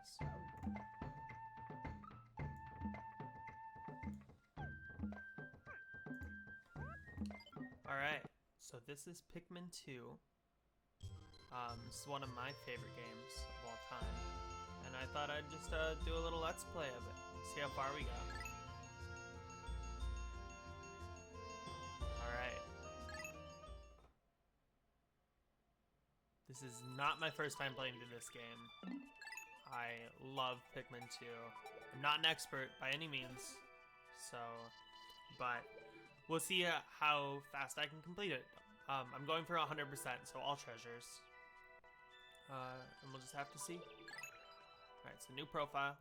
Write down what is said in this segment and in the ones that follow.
this. Alright, so this is Pikmin 2. This is one of my favorite games of all time. And I thought I'd just do a little Let's Play of it. See how far we go. Alright. This is not my first time playing through this game. I love Pikmin 2. I'm not an expert by any means, but we'll see how fast I can complete it. I'm going for 100%, so all treasures. And we'll just have to see. Alright, so new profile.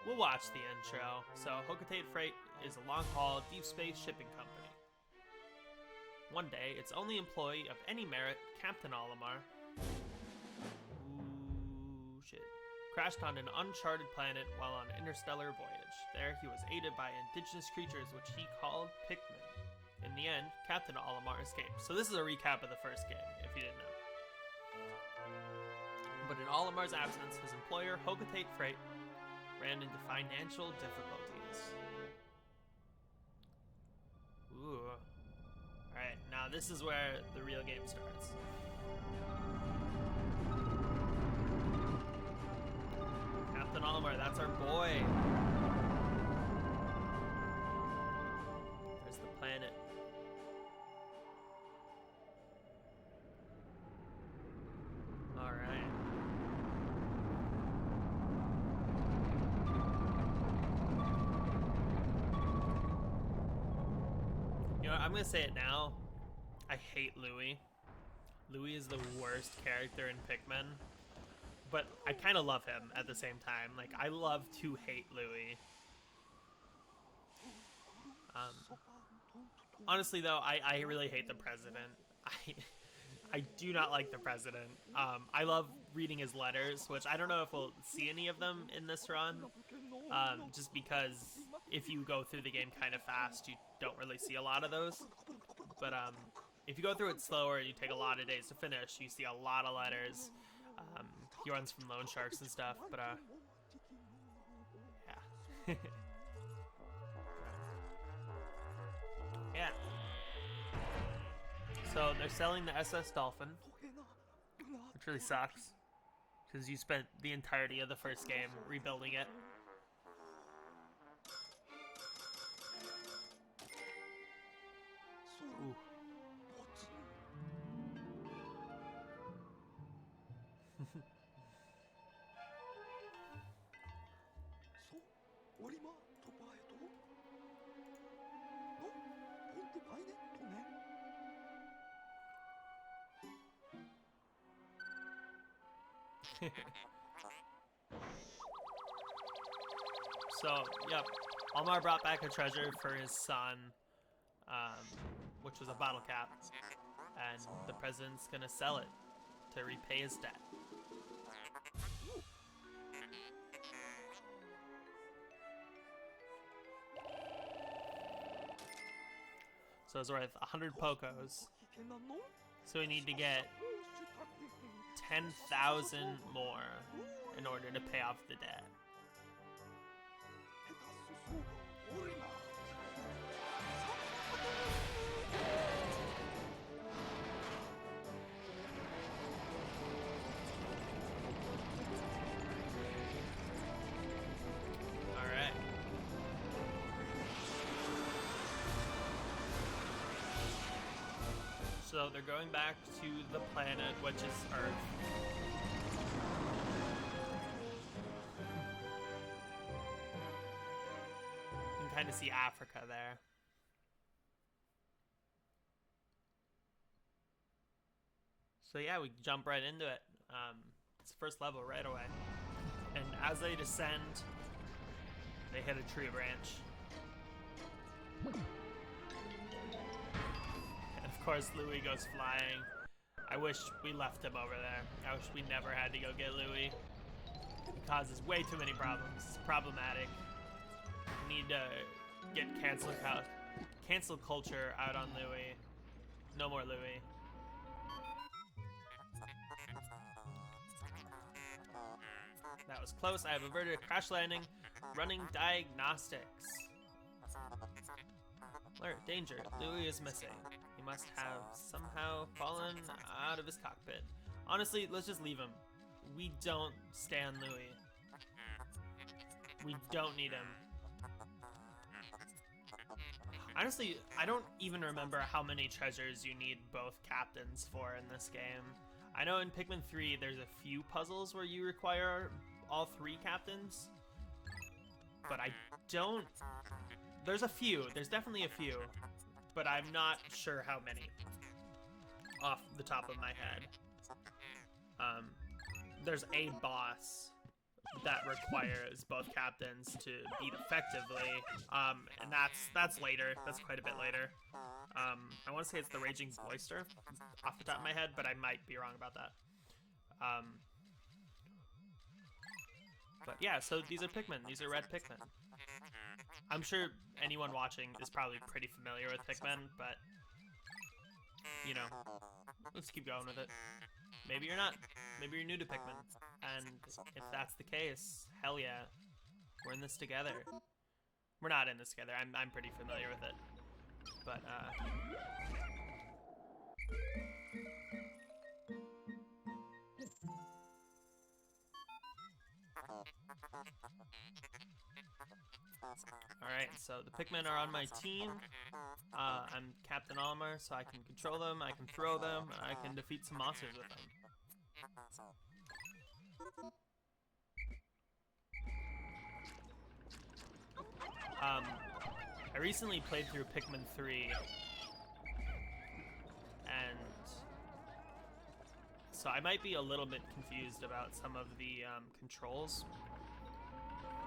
We'll watch the intro. So, Hocotate Freight is a long-haul, deep space shipping company. One day, its only employee of any merit, Captain Olimar, crashed on an uncharted planet while on an interstellar voyage. There, he was aided by indigenous creatures which he called Pikmin. In the end, Captain Olimar escaped. So this is a recap of the first game, if you didn't know. But in Olimar's absence, his employer, Hocotate Freight, ran into financial difficulties. Ooh. Alright, now this is where the real game starts. Captain Olimar, that's our boy. There's the planet. Alright. You know, I'm gonna say it now. I hate Louie. Louie is the worst character in Pikmin. But I kind of love him at the same time. Like, I love to hate Louie. Honestly, though, I really hate the president. I do not like the president. I love reading his letters, which I don't know if we'll see any of them in this run. Just because if you go through the game kind of fast, you don't really see a lot of those. But if you go through it slower and you take a lot of days to finish, you see a lot of letters. He runs from loan sharks and stuff, but yeah. Yeah. So they're selling the SS Dolphin, which really sucks, because you spent the entirety of the first game rebuilding it. Ooh. So, yep, Olimar brought back a treasure for his son, which was a bottle cap, and the president's gonna sell it to repay his debt. So it's worth 100 Pocos. So we need to get 10,000 more in order to pay off the debt. Alright. So they're going back to the planet, which is Earth. You can kind of see Africa there. So yeah, we jump right into it. It's the first level right away. And as they descend, they hit a tree branch. And of course, Louie goes flying. I wish we left him over there. I wish we never had to go get Louie. He causes way too many problems. It's problematic. We need to get cancel culture out on Louie. No more Louie. That was close. I have averted a crash landing. Running diagnostics. Alert, danger. Louis is missing. He must have somehow fallen out of his cockpit. Honestly, let's just leave him. We don't stand Louis. We don't need him. Honestly, I don't even remember how many treasures you need both captains for in this game. I know in Pikmin 3 there's a few puzzles where you require all 3 captains, but I don't... There's a few, there's definitely a few, but I'm not sure how many off the top of my head. There's a boss that requires both captains to beat effectively, and that's later. That's quite a bit later. I want to say it's the Raging Cloister off the top of my head, but I might be wrong about that. But yeah, so these are Pikmin. These are red Pikmin. I'm sure anyone watching is probably pretty familiar with Pikmin, but you know, let's keep going with it. Maybe you're not. Maybe you're new to Pikmin. And if that's the case, hell yeah. We're in this together. We're not in this together. I'm pretty familiar with it. But, Alright, so the Pikmin are on my team. I'm Captain Olimar, so I can control them, I can throw them, I can defeat some monsters with them. I recently played through Pikmin 3, and so I might be a little bit confused about some of the controls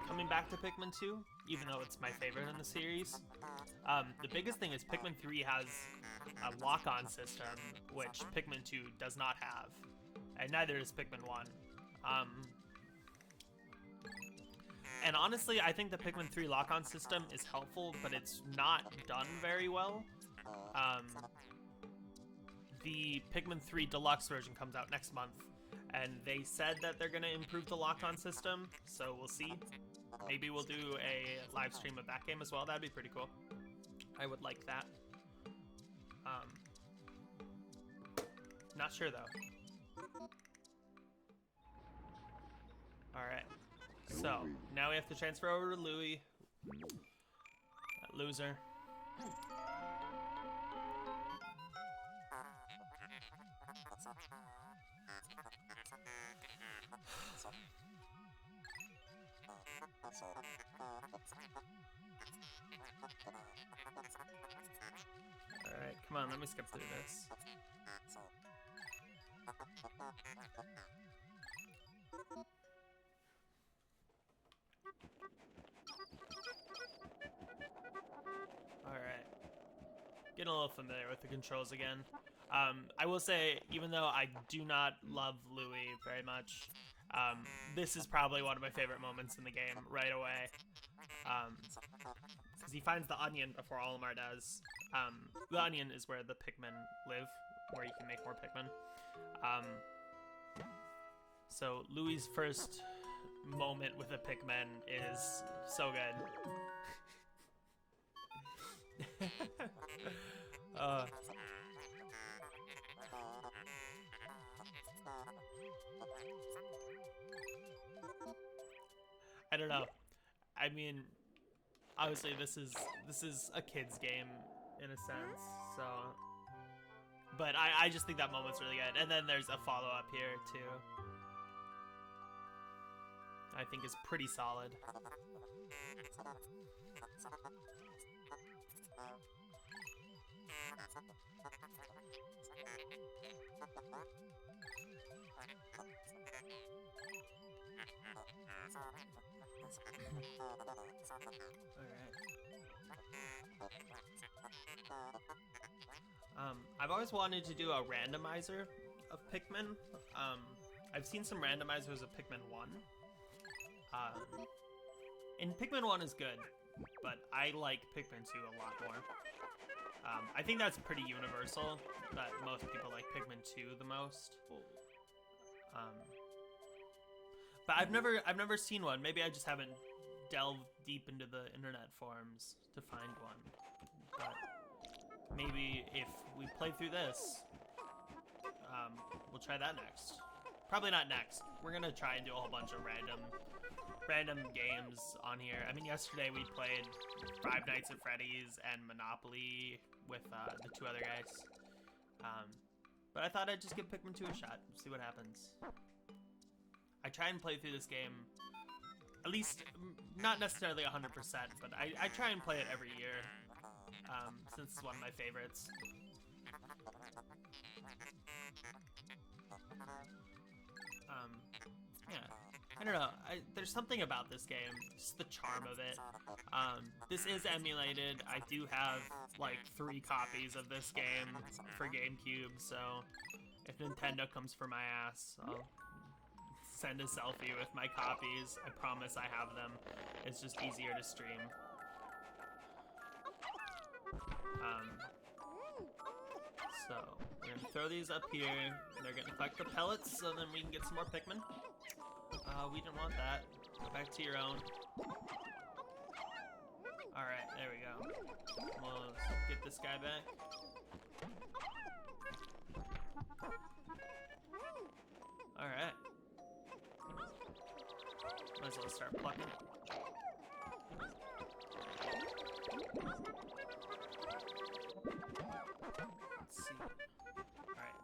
coming back to Pikmin 2, even though it's my favorite in the series. The biggest thing is Pikmin 3 has a lock-on system, which Pikmin 2 does not have, and neither does Pikmin 1. And honestly, I think the Pikmin 3 lock-on system is helpful, but it's not done very well. The Pikmin 3 Deluxe version comes out next month, and they said that they're going to improve the lock-on system, so we'll see. Maybe we'll do a live stream of that game as well. That'd be pretty cool. I would like that. Not sure, though. Alright. So, now we have to transfer over to Louis. That loser. Alright, come on, let me skip through this. Alright. Getting a little familiar with the controls again. I will say, even though I do not love Louis very much, this is probably one of my favorite moments in the game right away. Because he finds the onion before Olimar does. The onion is where the Pikmin live, where you can make more Pikmin. So Louis' first moment with a Pikmin is so good. I don't know. I mean, obviously this is a kid's game in a sense, so. But I just think that moment's really good. And then there's a follow-up here too. I think is pretty solid. I've always wanted to do a randomizer of Pikmin. I've seen some randomizers of Pikmin 1. And Pikmin 1 is good, but I like Pikmin 2 a lot more. I think that's pretty universal, that most people like Pikmin 2 the most. But I've never seen one. Maybe I just haven't delved deep into the internet forums to find one. But maybe if we play through this, we'll try that next. Probably not next. We're gonna try and do a whole bunch of random games on here. I mean, yesterday we played Five Nights at Freddy's and Monopoly with the two other guys. But I thought I'd just give Pikmin 2 a shot, see what happens. I try and play through this game, at least, not necessarily 100%, but I try and play it every year, since it's one of my favorites. Yeah, I don't know, there's something about this game, just the charm of it. This is emulated. I do have like 3 copies of this game for GameCube, so if Nintendo comes for my ass, I'll send a selfie with my copies. I promise I have them. It's just easier to stream. So we're gonna throw these up here, and they're gonna collect the pellets, so then we can get some more Pikmin. We didn't want that. Go back to your own. Alright, there we go. We'll get this guy back. Alright. Might as well start plucking. Let's see. Alright.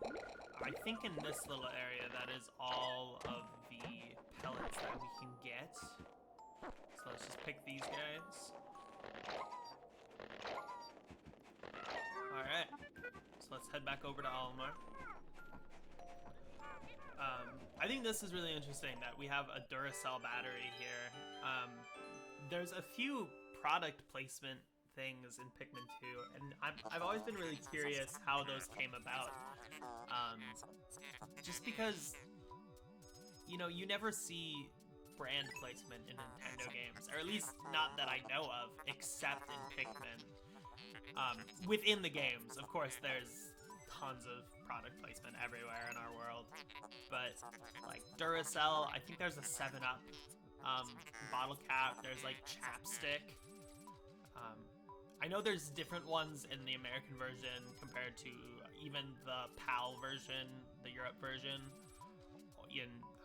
I think in this little area that is all of the pellets that we can get. So let's just pick these guys. Alright. So let's head back over to Olimar. I think this is really interesting that we have a Duracell battery here. There's a few product placement things in Pikmin 2, and I've always been really curious how those came about. Just because, you know, you never see brand placement in Nintendo games, or at least not that I know of, except in Pikmin. Within the games, of course, there's tons of product placement everywhere in our world, but like Duracell, I think there's a 7-Up bottle cap, there's like chapstick. I know there's different ones in the American version compared to even the PAL version, the Europe version.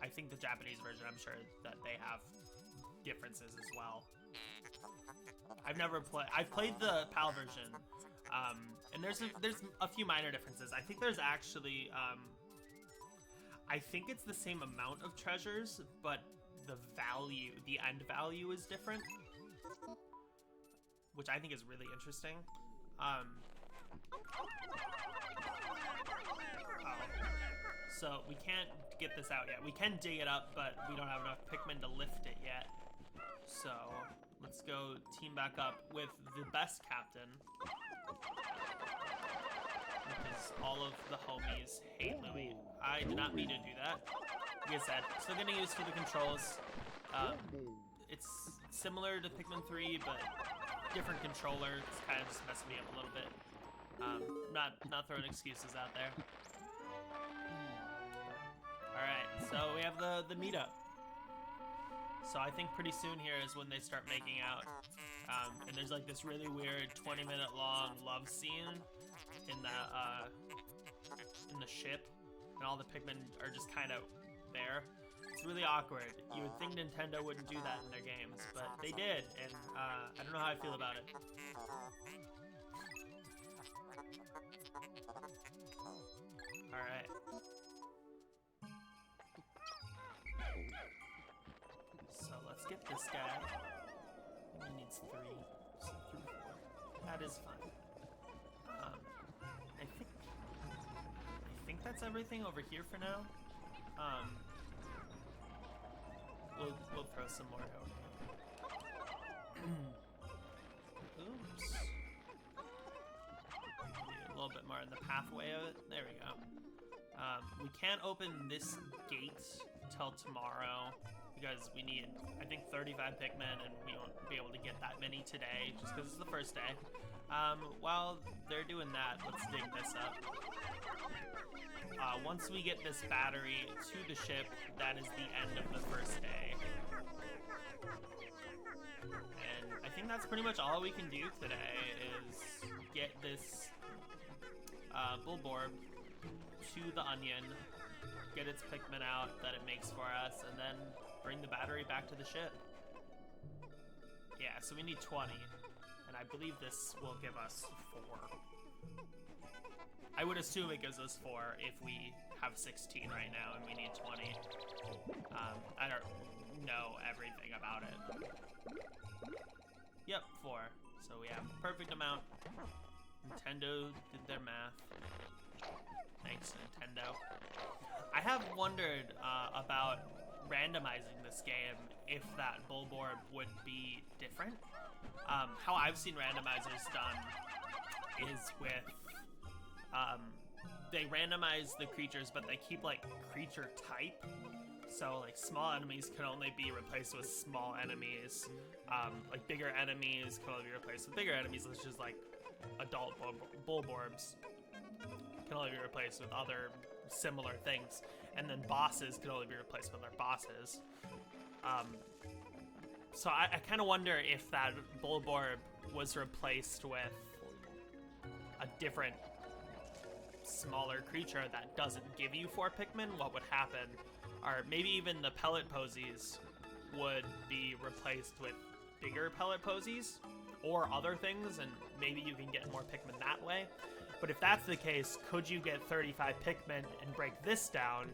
I think the Japanese version, I'm sure that they have differences as well. I've played the PAL version, and there's a few minor differences. I think there's actually, I think it's the same amount of treasures, but the end value is different, which I think is really interesting. So we can't get this out yet. We can dig it up, but we don't have enough Pikmin to lift it yet. So let's go team back up with the best captain, because all of the homies hate Louie. I did not mean to do that. Like I said, still getting used to the controls. It's similar to Pikmin 3, but different controller. It's kind of just messing me up a little bit. Not throwing excuses out there. Alright, so we have the meetup. So I think pretty soon here is when they start making out. And there's like this really weird 20-minute long love scene in the ship, and all the Pikmin are just kind of there. It's really awkward. You would think Nintendo wouldn't do that in their games, but they did, and I don't know how I feel about it. Alright. So let's get this guy. He needs 3. So 3, 4. That is fine. I think that's everything over here for now. We'll throw some more out. Oops. Maybe a little bit more in the pathway of it. There we go. We can't open this gate till tomorrow because we need, I think, 35 Pikmin, and we won't be able to get that many today just because it's the first day. While they're doing that, let's dig this up. once we get this battery to the ship, that is the end of the first day. And I think that's pretty much all we can do today is get this Bulborb to the onion, get its Pikmin out that it makes for us, and then bring the battery back to the ship. Yeah, so we need 20, and I believe this will give us 4. I would assume it gives us 4 if we have 16 right now and we need 20. I don't know everything about it. Yep, 4. So we have the perfect amount. Nintendo did their math. Thanks, Nintendo. I have wondered about randomizing this game if that Bulborb would be different. How I've seen randomizers done is with they randomize the creatures, but they keep like creature type. So like small enemies can only be replaced with small enemies. Like bigger enemies can only be replaced with bigger enemies, which is like adult Bulborbs can only be replaced with other similar things. And then bosses can only be replaced with their bosses. So I kind of wonder if that Bulborb was replaced with a different, smaller creature that doesn't give you 4 Pikmin, what would happen? Or maybe even the pellet posies would be replaced with bigger pellet posies or other things, and maybe you can get more Pikmin that way. But if that's the case, could you get 35 Pikmin and break this down?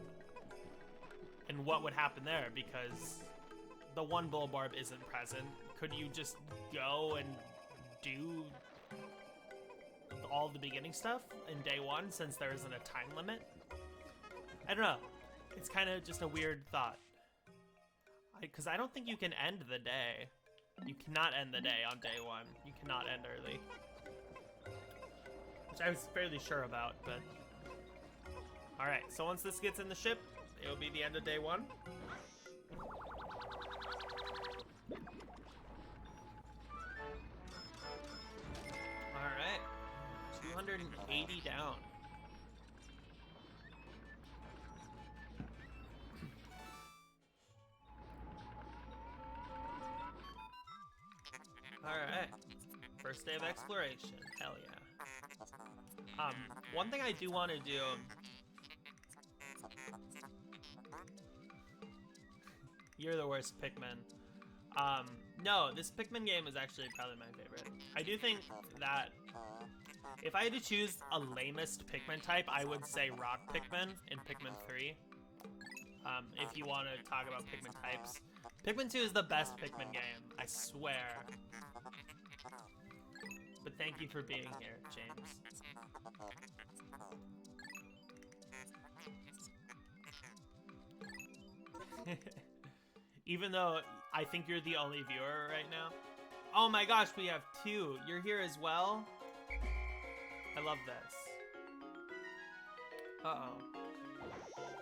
And what would happen there? Because the one Bulborb isn't present. Could you just go and do all the beginning stuff in day 1 since there isn't a time limit? I don't know. It's kind of just a weird thought. Because I don't think you can end the day. You cannot end the day on day 1. You cannot end early. Which I was fairly sure about, but... Alright, so once this gets in the ship, it'll be the end of day 1. Alright. 280 down. Alright. First day of exploration. Hell yeah. One thing I do want to do... You're the worst Pikmin. No, this Pikmin game is actually probably my favorite. I do think that if I had to choose a lamest Pikmin type, I would say Rock Pikmin in Pikmin 3. If you want to talk about Pikmin types. Pikmin 2 is the best Pikmin game, I swear. But thank you for being here, James. Even though I think you're the only viewer right now. Oh my gosh, we have 2. You're here as well? I love this. Uh-oh.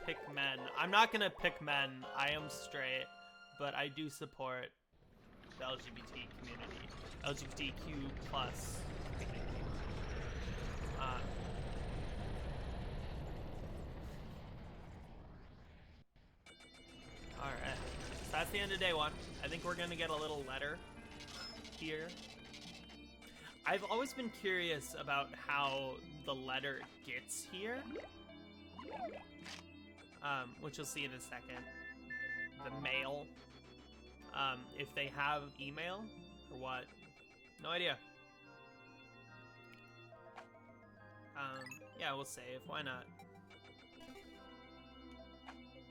Pick men. I'm not gonna pick men. I am straight, but I do support the LGBT community. LGBTQ plus community. Alright. So that's the end of day 1. I think we're gonna get a little letter here. I've always been curious about how the letter gets here. Which you'll see in a second. The mail. If they have email or what. No idea. Yeah, we'll save. Why not?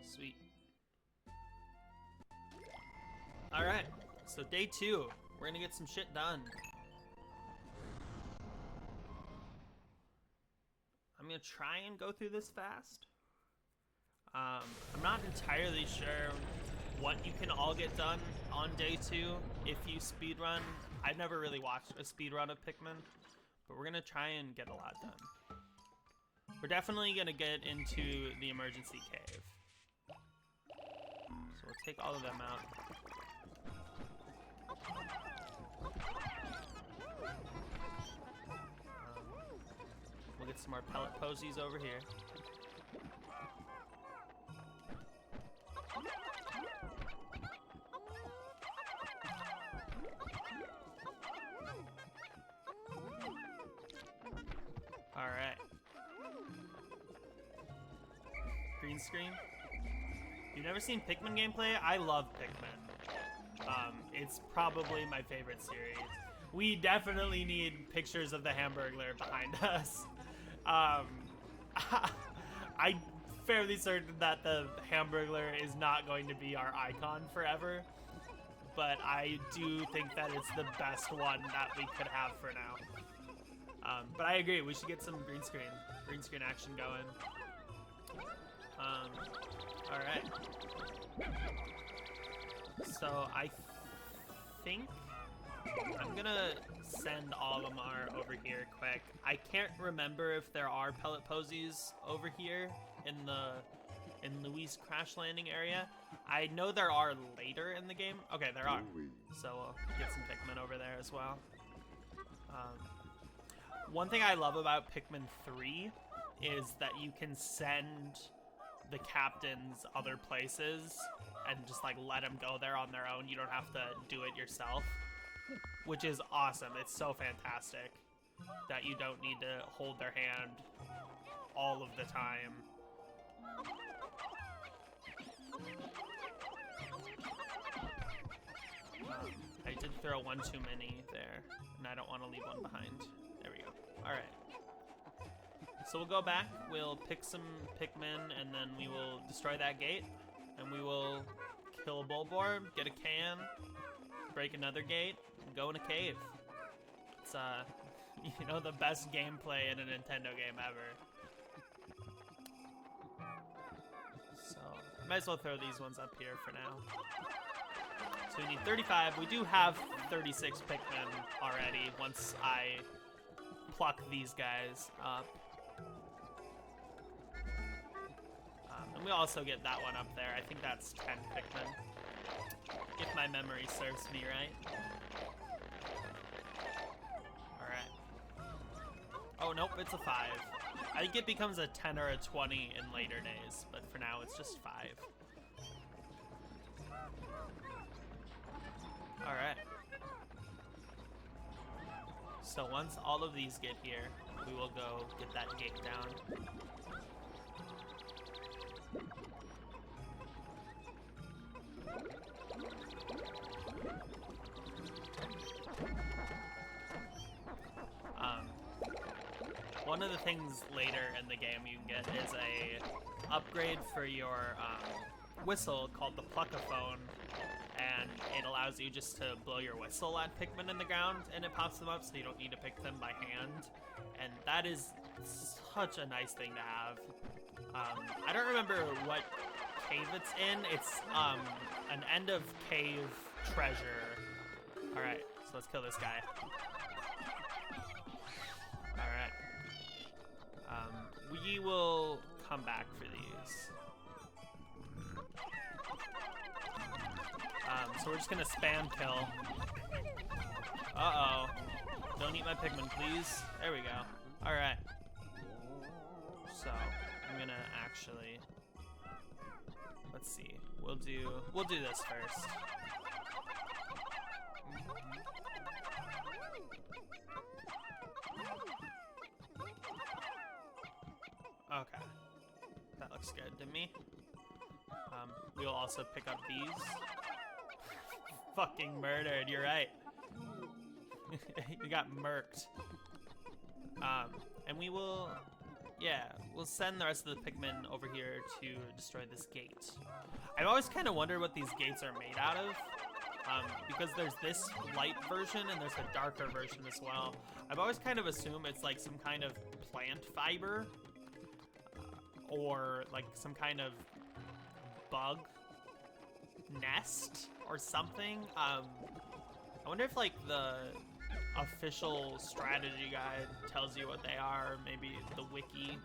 Sweet. Alright, so day 2. We're gonna get some shit done. I'm gonna try and go through this fast. I'm not entirely sure what you can all get done on day 2 if you speedrun. I've never really watched a speedrun of Pikmin, but we're gonna try and get a lot done. We're definitely gonna get into the emergency cave. So we'll take all of them out. We'll get some more pellet posies over here. Alright. Green screen. You've never seen Pikmin gameplay? I love Pikmin. It's probably my favorite series. We definitely need pictures of the Hamburglar behind us. I'm fairly certain that the Hamburglar is not going to be our icon forever, but I do think that it's the best one that we could have for now. But I agree, we should get some green screen action going. Alright. So I think I'm gonna send Olimar over here quick. I can't remember if there are pellet posies over here in Louis' crash landing area. I know there are later in the game. Okay, there are. So we'll get some Pikmin over there as well. One thing I love about Pikmin 3 is that you can send the captains other places and just like let them go there on their own. You don't have to do it yourself, which is awesome. It's so fantastic that you don't need to hold their hand all of the time. I did throw one too many there, and I don't want to leave one behind. There we go. Alright. So we'll go back, we'll pick some Pikmin, and then we will destroy that gate, and we will kill a Bulbor, get a can, break another gate, and go in a cave. It's, you know, the best gameplay in a Nintendo game ever. So, I might as well throw these ones up here for now. So we need 35. We do have 36 Pikmin already once I pluck these guys up. And we also get that one up there. I think that's 10 Pikmin, if my memory serves me right. Alright. Oh, nope, it's a 5. I think it becomes a 10 or a 20 in later days, but for now it's just 5. Alright. So once all of these get here, we will go get that gate down. One of the things later in the game you can get is a upgrade for your whistle called the Pluckaphone, and it allows you just to blow your whistle at Pikmin in the ground and it pops them up, so you don't need to pick them by hand, and that is such a nice thing to have. I don't remember what cave it's in. It's an end of cave treasure. Alright, so let's kill this guy. Alright. We will come back for these. So we're just gonna spam kill. Uh-oh. Don't eat my Pikmin, please. There we go. Alright. So, I'm gonna actually... Let's see. We'll do this first. Okay. That looks good to me. We'll also pick up these. Fucking murdered, you're right. You got murked. And we will... Yeah, we'll send the rest of the Pikmin over here to destroy this gate. I've always kind of wondered what these gates are made out of. Because there's this light version and there's a darker version as well. I've always kind of assumed it's like some kind of plant fiber. Or like some kind of bug nest or something. I wonder if like the official strategy guide tells you what they are, or maybe the wiki,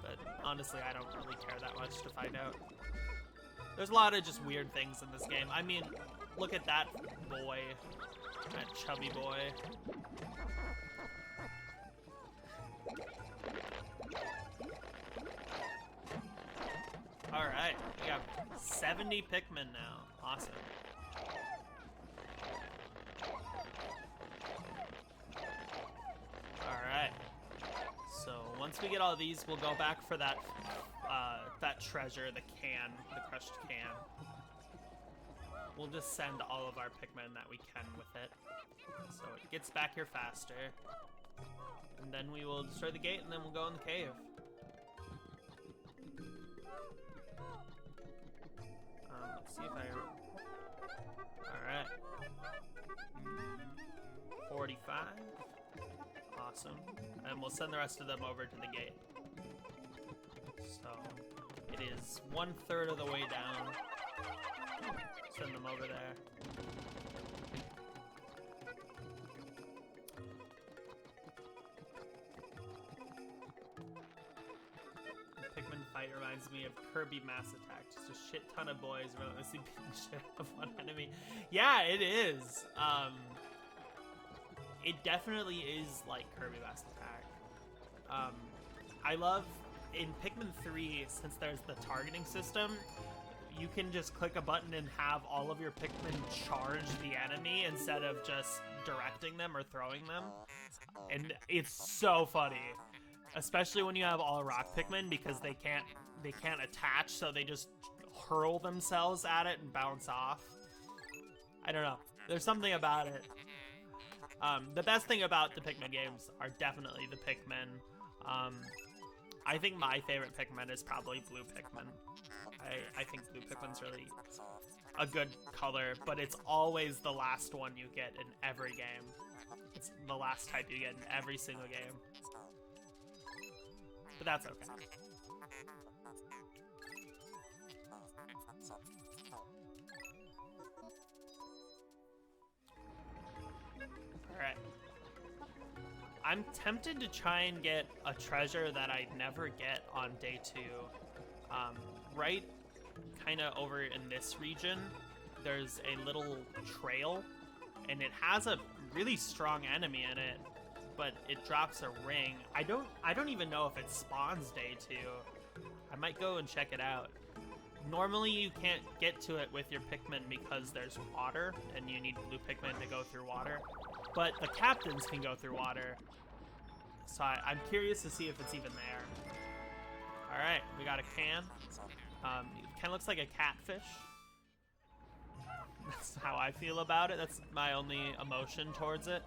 but honestly I don't really care that much to find out. There's a lot of just weird things in this game. I mean, look at that boy, that chubby boy. Alright, we got 70 Pikmin now. Awesome. Alright. once we get all these, we'll go back for that that treasure, the crushed can. We'll just send all of our Pikmin that we can with it, so it gets back here faster. And then we will destroy the gate, and then we'll go in the cave. Let's see if I... Alright. 45. Awesome. And we'll send the rest of them over to the gate. So, it is 1/3 of the way down. Send them over there. Pikmin fight reminds me of Kirby Mass Attack. Just a shit ton of boys relentlessly beating shit out of one enemy. Yeah, it is. It definitely is like Kirby Mass Attack. I love in Pikmin 3, since there's the targeting system, you can just click a button and have all of your Pikmin charge the enemy instead of just directing them or throwing them. And it's so funny. Especially when you have all rock Pikmin, because they can't attach, so they just hurl themselves at it and bounce off. I don't know. There's something about it. The best thing about the Pikmin games are definitely the Pikmin. I think my favorite Pikmin is probably Blue Pikmin. I think Blue Pikmin's really a good color, but it's always the last one you get in every game. It's the last type you get in every single game. But that's okay. Alright. I'm tempted to try and get a treasure that I never get on day 2. Right kind of over in this region, there's a little trail, and it has a really strong enemy in it, but it drops a ring. I don't even know if it spawns day 2. I might go and check it out. Normally you can't get to it with your Pikmin because there's water, and you need blue Pikmin to go through water. But the captains can go through water. So I'm curious to see if it's even there. Alright, we got a can. It kind of looks like a catfish. That's how I feel about it. That's my only emotion towards it.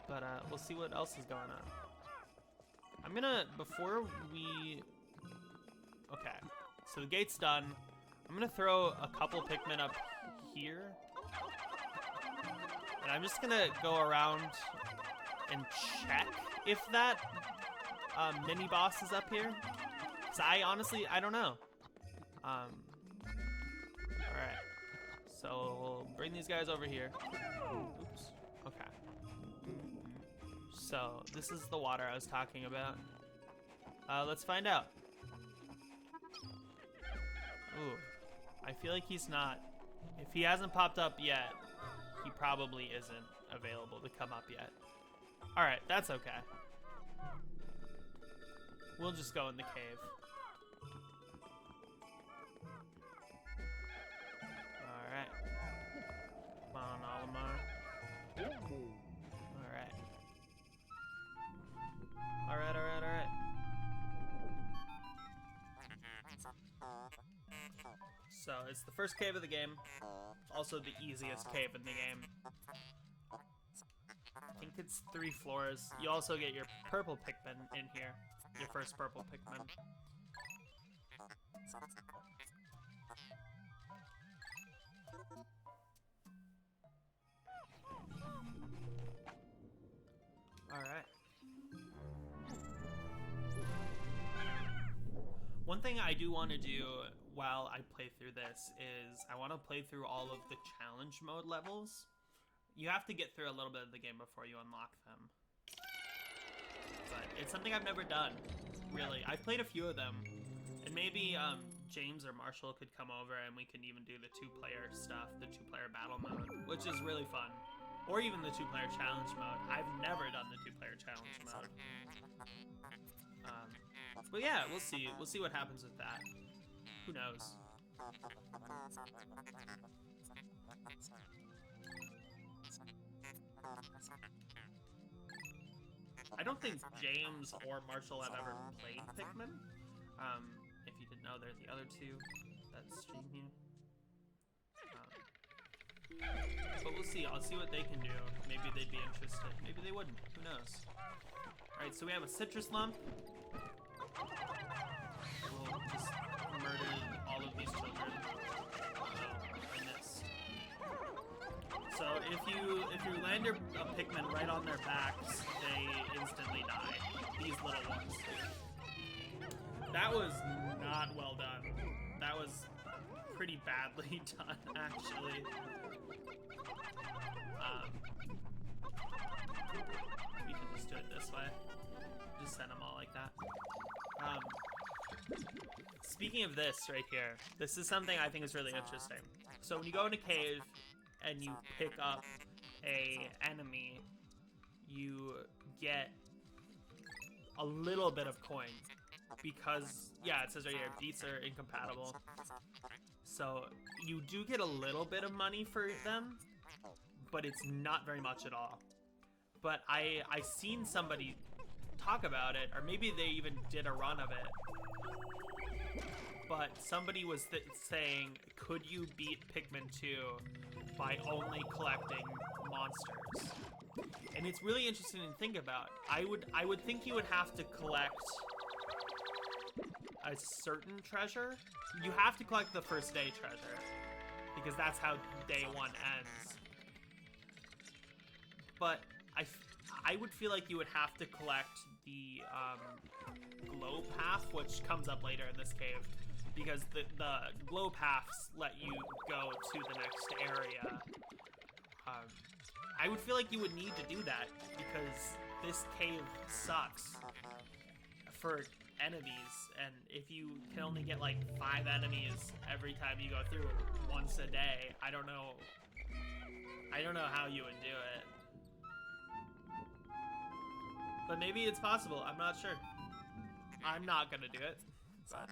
But we'll see what else is going on. I'm gonna, before we... Okay, so the gate's done. I'm gonna throw a couple Pikmin up here. And I'm just gonna go around and check if that mini boss is up here. Cause I don't know. Alright. So we'll bring these guys over here. Oops. Okay. So this is the water I was talking about. Let's find out. Ooh. I feel like he's not. If he hasn't popped up yet, he probably isn't available to come up yet. Alright, that's okay. We'll just go in the cave. Alright. Come on, Olimar. Alright. Alright. So, it's the first cave of the game. It's also the easiest cave in the game. I think it's 3 floors. You also get your purple Pikmin in here. Your first purple Pikmin. Alright. One thing I do want to do while I play through this is I want to play through all of the challenge mode levels. You have to get through a little bit of the game before you unlock them. But it's something I've never done, really. I've played a few of them. And maybe James or Marshall could come over and we can even do the 2-player stuff, the 2-player battle mode, which is really fun. Or even the 2-player challenge mode. I've never done the 2-player challenge mode. But yeah, we'll see. We'll see what happens with that. Who knows? I don't think James or Marshall have ever played Pikmin. If you didn't know, they're the other two that stream here. But we'll see. I'll see what they can do. Maybe they'd be interested. Maybe they wouldn't. Who knows? Alright, so we have a citrus lump. We'll just murder all of these children. I missed. So if you land a Pikmin right on their backs, they instantly die. These little ones. That was not well done. That was pretty badly done, actually. We can just do it this way. Just send them all like that. Speaking of this right here, this is something I think is really interesting. So when you go in a cave and you pick up a enemy, you get a little bit of coin. Because, yeah, it says right here, beats are incompatible. So you do get a little bit of money for them, but it's not very much at all. But I seen somebody talk about it, or maybe they even did a run of it. But somebody was saying, could you beat Pikmin 2 by only collecting monsters? And it's really interesting to think about. I would think you would have to collect a certain treasure. You have to collect the first day treasure, because that's how day one ends. But I would feel like you would have to collect the glow path, which comes up later in this cave, because the glow paths let you go to the next area. I would feel like you would need to do that, because this cave sucks for enemies, and if you can only get like 5 enemies every time you go through once a day, I don't know how you would do it. But maybe it's possible, I'm not sure. I'm not gonna do it, but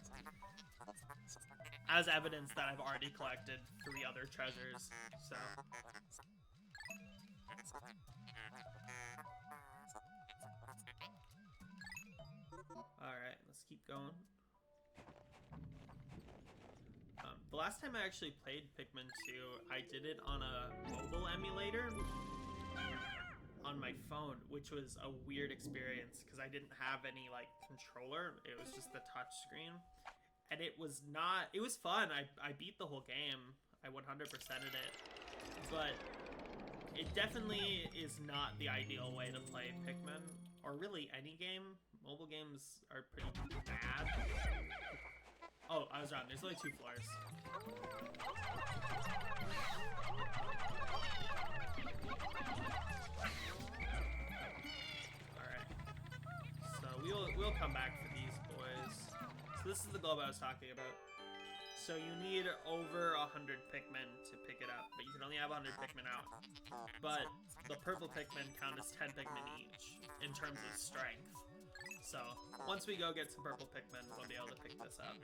as evidence that I've already collected 3 other treasures, so. Alright, let's keep going. The last time I actually played Pikmin 2, I did it on a mobile emulator on my phone, which was a weird experience because I didn't have any like controller. It was just the touch screen, and it was fun. I beat the whole game. I 100%ed it, but it definitely is not the ideal way to play Pikmin, or really any game. Mobile games are pretty bad. Oh, I was wrong. There's only 2 floors. Alright. So we'll come back for these boys. So this is the globe I was talking about. So you need over 100 Pikmin to pick it up, but you can only have 100 Pikmin out. But the purple Pikmin count as 10 Pikmin each in terms of strength. So once we go get some purple Pikmin, we'll be able to pick this up.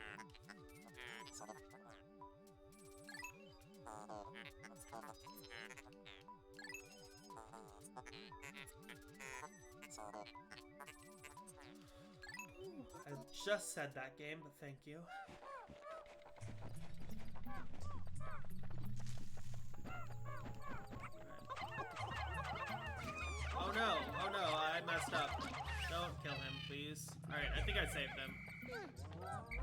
I just said that game, but thank you. Oh no, I messed up. Don't kill him, please. Alright, I think I saved him.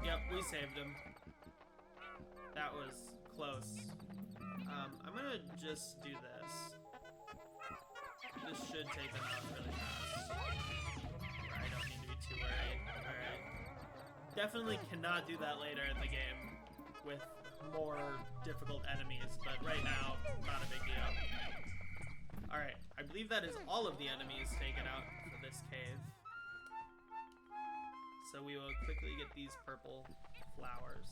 Yep, we saved him. That was close. I'm gonna just do this. This should take them out really fast. I don't need to be too worried. Alright. Definitely cannot do that later in the game with more difficult enemies, but right now, not a big deal. Alright, I believe that is all of the enemies taken out for this cave. So we will quickly get these purple flowers.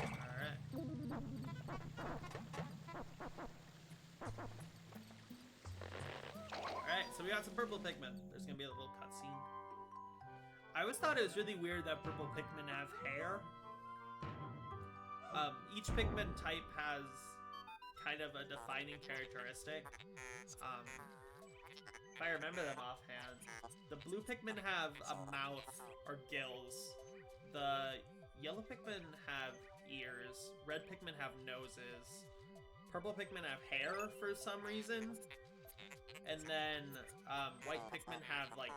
Alright. Alright, so we got some purple Pikmin. There's gonna be a little cutscene. I always thought it was really weird that purple Pikmin have hair. Each Pikmin type has kind of a defining characteristic. If I remember them offhand, the blue Pikmin have a mouth or gills. The yellow Pikmin have ears. Red Pikmin have noses. Purple Pikmin have hair for some reason. And then white Pikmin have like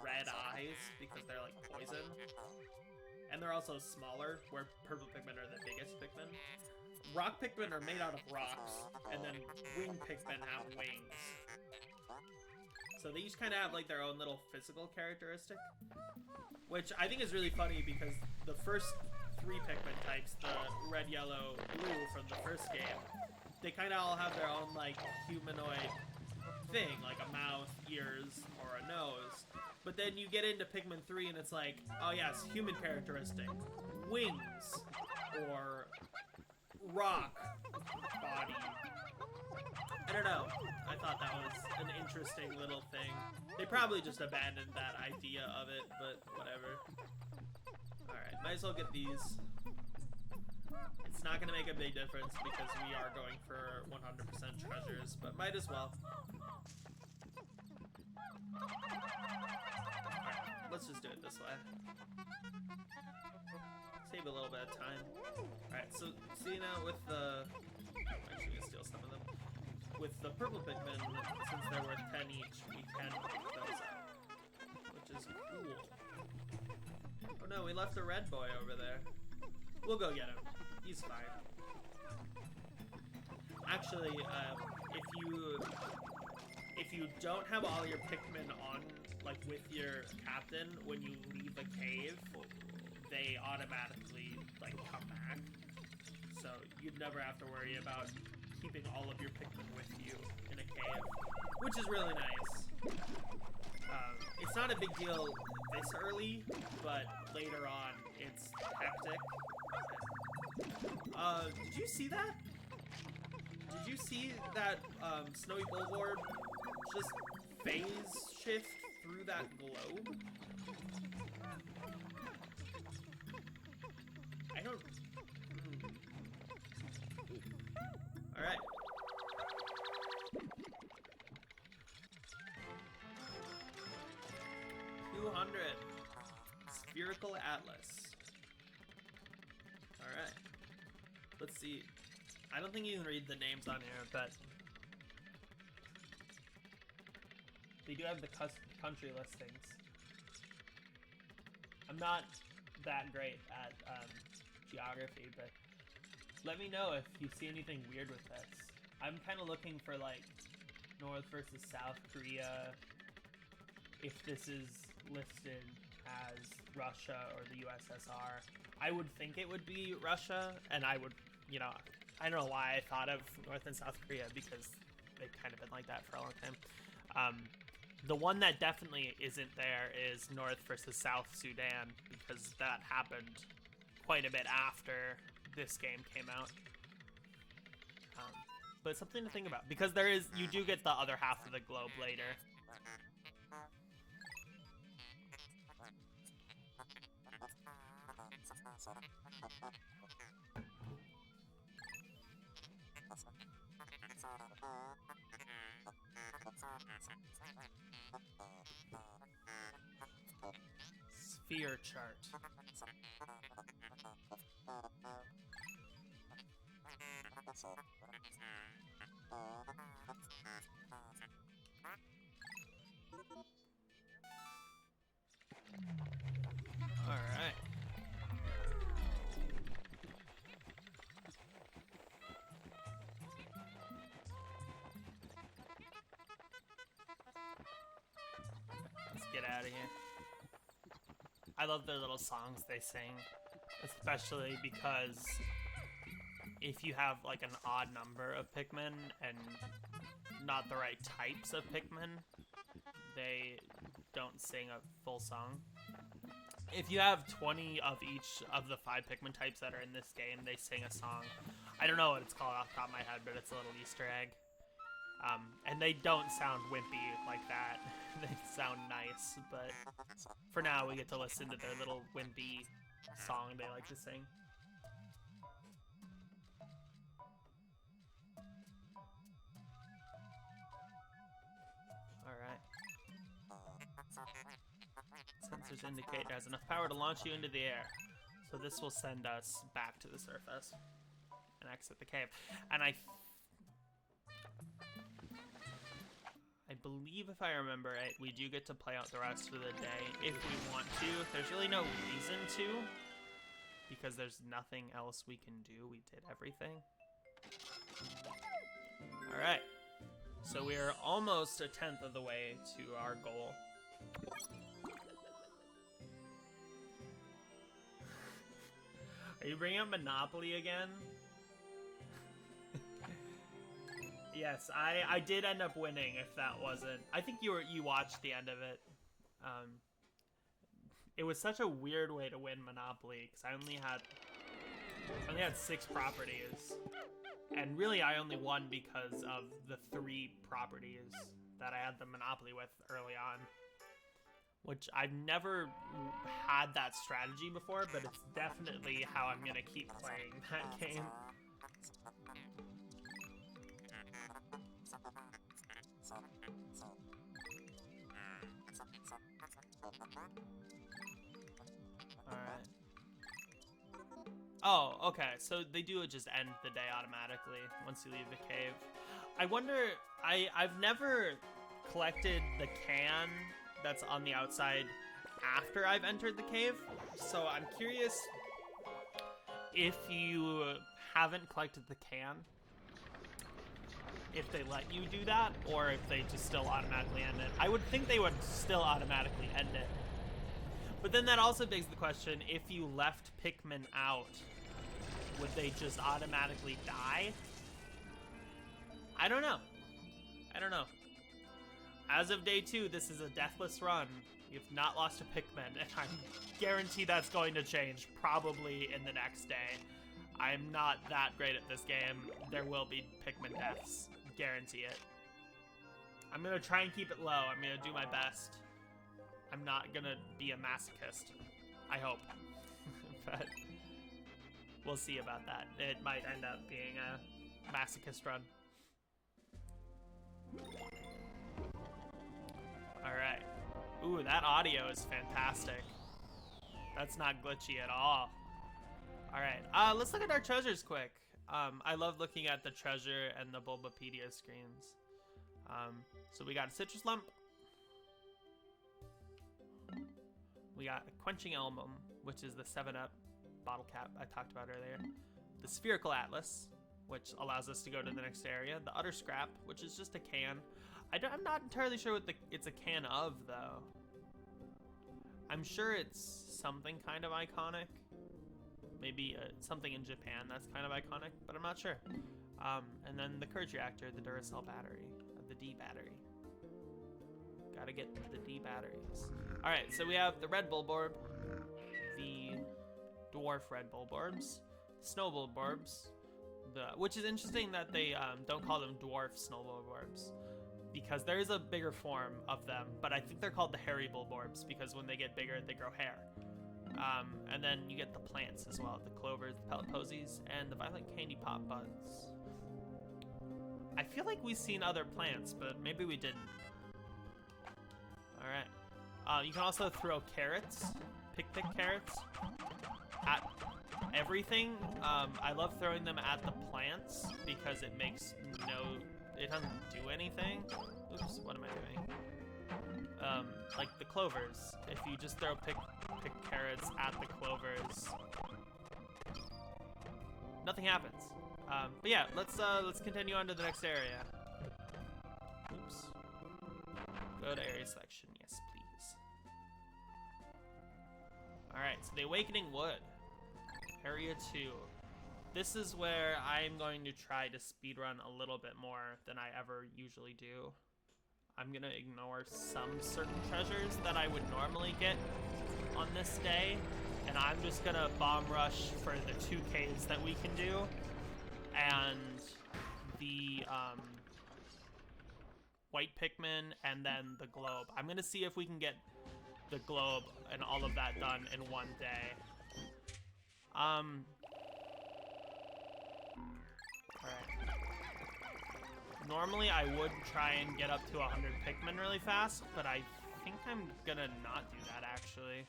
red eyes because they're like poison. And they're also smaller, where purple Pikmin are the biggest Pikmin. Rock Pikmin are made out of rocks, and then wing Pikmin have wings. So they each kind of have like their own little physical characteristic, which I think is really funny because the first 3 Pikmin types, the red, yellow, blue from the first game, they kind of all have their own like humanoid thing, like a mouth, ears, or a nose. But then you get into Pikmin 3 and it's like, oh yes, human characteristic, wings, or rock body. I don't know. I thought that was an interesting little thing. They probably just abandoned that idea of it, but whatever. Alright, might as well get these. It's not going to make a big difference because we are going for 100% treasures, but might as well. Alright, let's just do it this way. Save a little bit of time. Alright, so see now with the... Actually, I'm gonna steal some of them. With the purple Pikmin, since they're worth 10 each, we can pick those up. Which is cool. Oh no, we left the red boy over there. We'll go get him. He's fine. Actually, if you don't have all your Pikmin on, like with your captain, when you leave a cave, they automatically like come back. So you'd never have to worry about keeping all of your Pikmin with you in a cave, which is really nice. It's not a big deal this early, but later on it's hectic. Did you see that? Did you see that Snowy Bullboard just phase shift through that globe? I don't... Alright. Spherical Atlas. Alright. Let's see. I don't think you can read the names on here, but they do have the country listings. I'm not that great at geography, but let me know if you see anything weird with this. I'm kind of looking for like North versus South Korea, if this is listed as Russia or the USSR. I would think it would be Russia, and I would, you know, I don't know why I thought of North and South Korea because they've kind of been like that for a long time. The one that definitely isn't there is North versus South Sudan, because that happened quite a bit after this game came out. But it's something to think about, because there is, you do get the other half of the globe later. Sphere chart. All right. Let's get out of here. I love their little songs they sing, especially because if you have like an odd number of Pikmin and not the right types of Pikmin, they don't sing a full song. If you have 20 of each of the 5 Pikmin types that are in this game, they sing a song. I don't know what it's called off the top of my head, but it's a little Easter egg. And they don't sound wimpy like that. They sound nice, but for now we get to listen to their little wimpy song they like to sing. reactors indicate it has enough power to launch you into the air. So this will send us back to the surface and exit the cave. And I believe, if I remember it, we do get to play out the rest of the day if we want to. There's really no reason to, because there's nothing else we can do. We did everything. All right. So we are almost a 10th of the way to our goal. Are you bringing up Monopoly again? Yes, I did end up winning. If that wasn't, I think you watched the end of it. It was such a weird way to win Monopoly because I only had 6 properties. And really, I only won because of the 3 properties that I had the Monopoly with early on. Which I've never had that strategy before, but it's definitely how I'm going to keep playing that game. Alright. Oh, okay, so they do just end the day automatically once you leave the cave. I wonder, I've never collected the can that's on the outside after I've entered the cave, so I'm curious if you haven't collected the can, if they let you do that, or if they just still automatically end it. I would think they would still automatically end it. But then that also begs the question, if you left Pikmin out, would they just automatically die? I don't know. I don't know. As of day 2, this is a deathless run. You've not lost a Pikmin, and I guarantee that's going to change probably in the next day. I'm not that great at this game. There will be Pikmin deaths. Guarantee it. I'm gonna try and keep it low. I'm gonna do my best. I'm not gonna be a masochist. I hope. But we'll see about that. It might end up being a masochist run. Alright. Ooh, that audio is fantastic. That's not glitchy at all. Alright, let's look at our treasures quick. I love looking at the treasure and the Bulbapedia screens. So we got a citrus lump. We got a quenching album, which is the 7-Up bottle cap I talked about earlier. The spherical atlas, which allows us to go to the next area. The utter scrap, which is just a can. I'm not entirely sure what it's a can of, though. I'm sure it's something kind of iconic. Maybe something in Japan that's kind of iconic, but I'm not sure. And then the Courage Reactor, the Duracell battery, the D battery. Gotta get the D batteries. Alright, so we have the Red Bulborb, the Dwarf Red Bulborbs, Snow Bulborbs, which is interesting that they don't call them Dwarf Snow Bulborbs, because there is a bigger form of them, but I think they're called the Hairy Bulborbs because when they get bigger, they grow hair. And then you get the plants as well, the clovers, the pellet posies, and the violet candy pop buds. I feel like we've seen other plants, but maybe we didn't. Alright. You can also throw carrots, pick carrots, at everything. I love throwing them at the plants because it doesn't do anything. Oops, what am I doing? Like the clovers. If you just throw pick carrots at the clovers, nothing happens. But yeah, let's continue on to the next area. Oops. Go to area selection, yes please. Alright, so the Awakening Wood. Area 2. This is where I'm going to try to speedrun a little bit more than I ever usually do. I'm gonna ignore some certain treasures that I would normally get on this day, and I'm just gonna bomb rush for the 2 caves that we can do, and the white Pikmin, and then the globe. I'm gonna see if we can get the globe and all of that done in one day. Alright. Normally I would try and get up to 100 Pikmin really fast, but I think I'm gonna not do that, actually.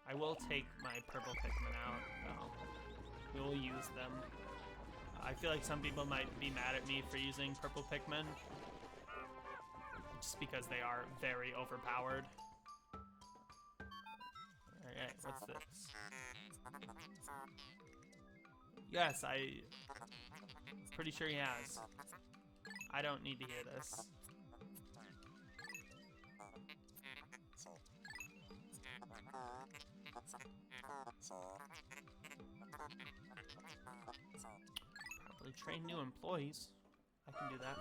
I will take my purple Pikmin out, though. We will use them. I feel like some people might be mad at me for using purple Pikmin, just because they are very overpowered. Alright, what's this? Yes, I'm pretty sure he has. I don't need to hear this. Probably train new employees. I can do that.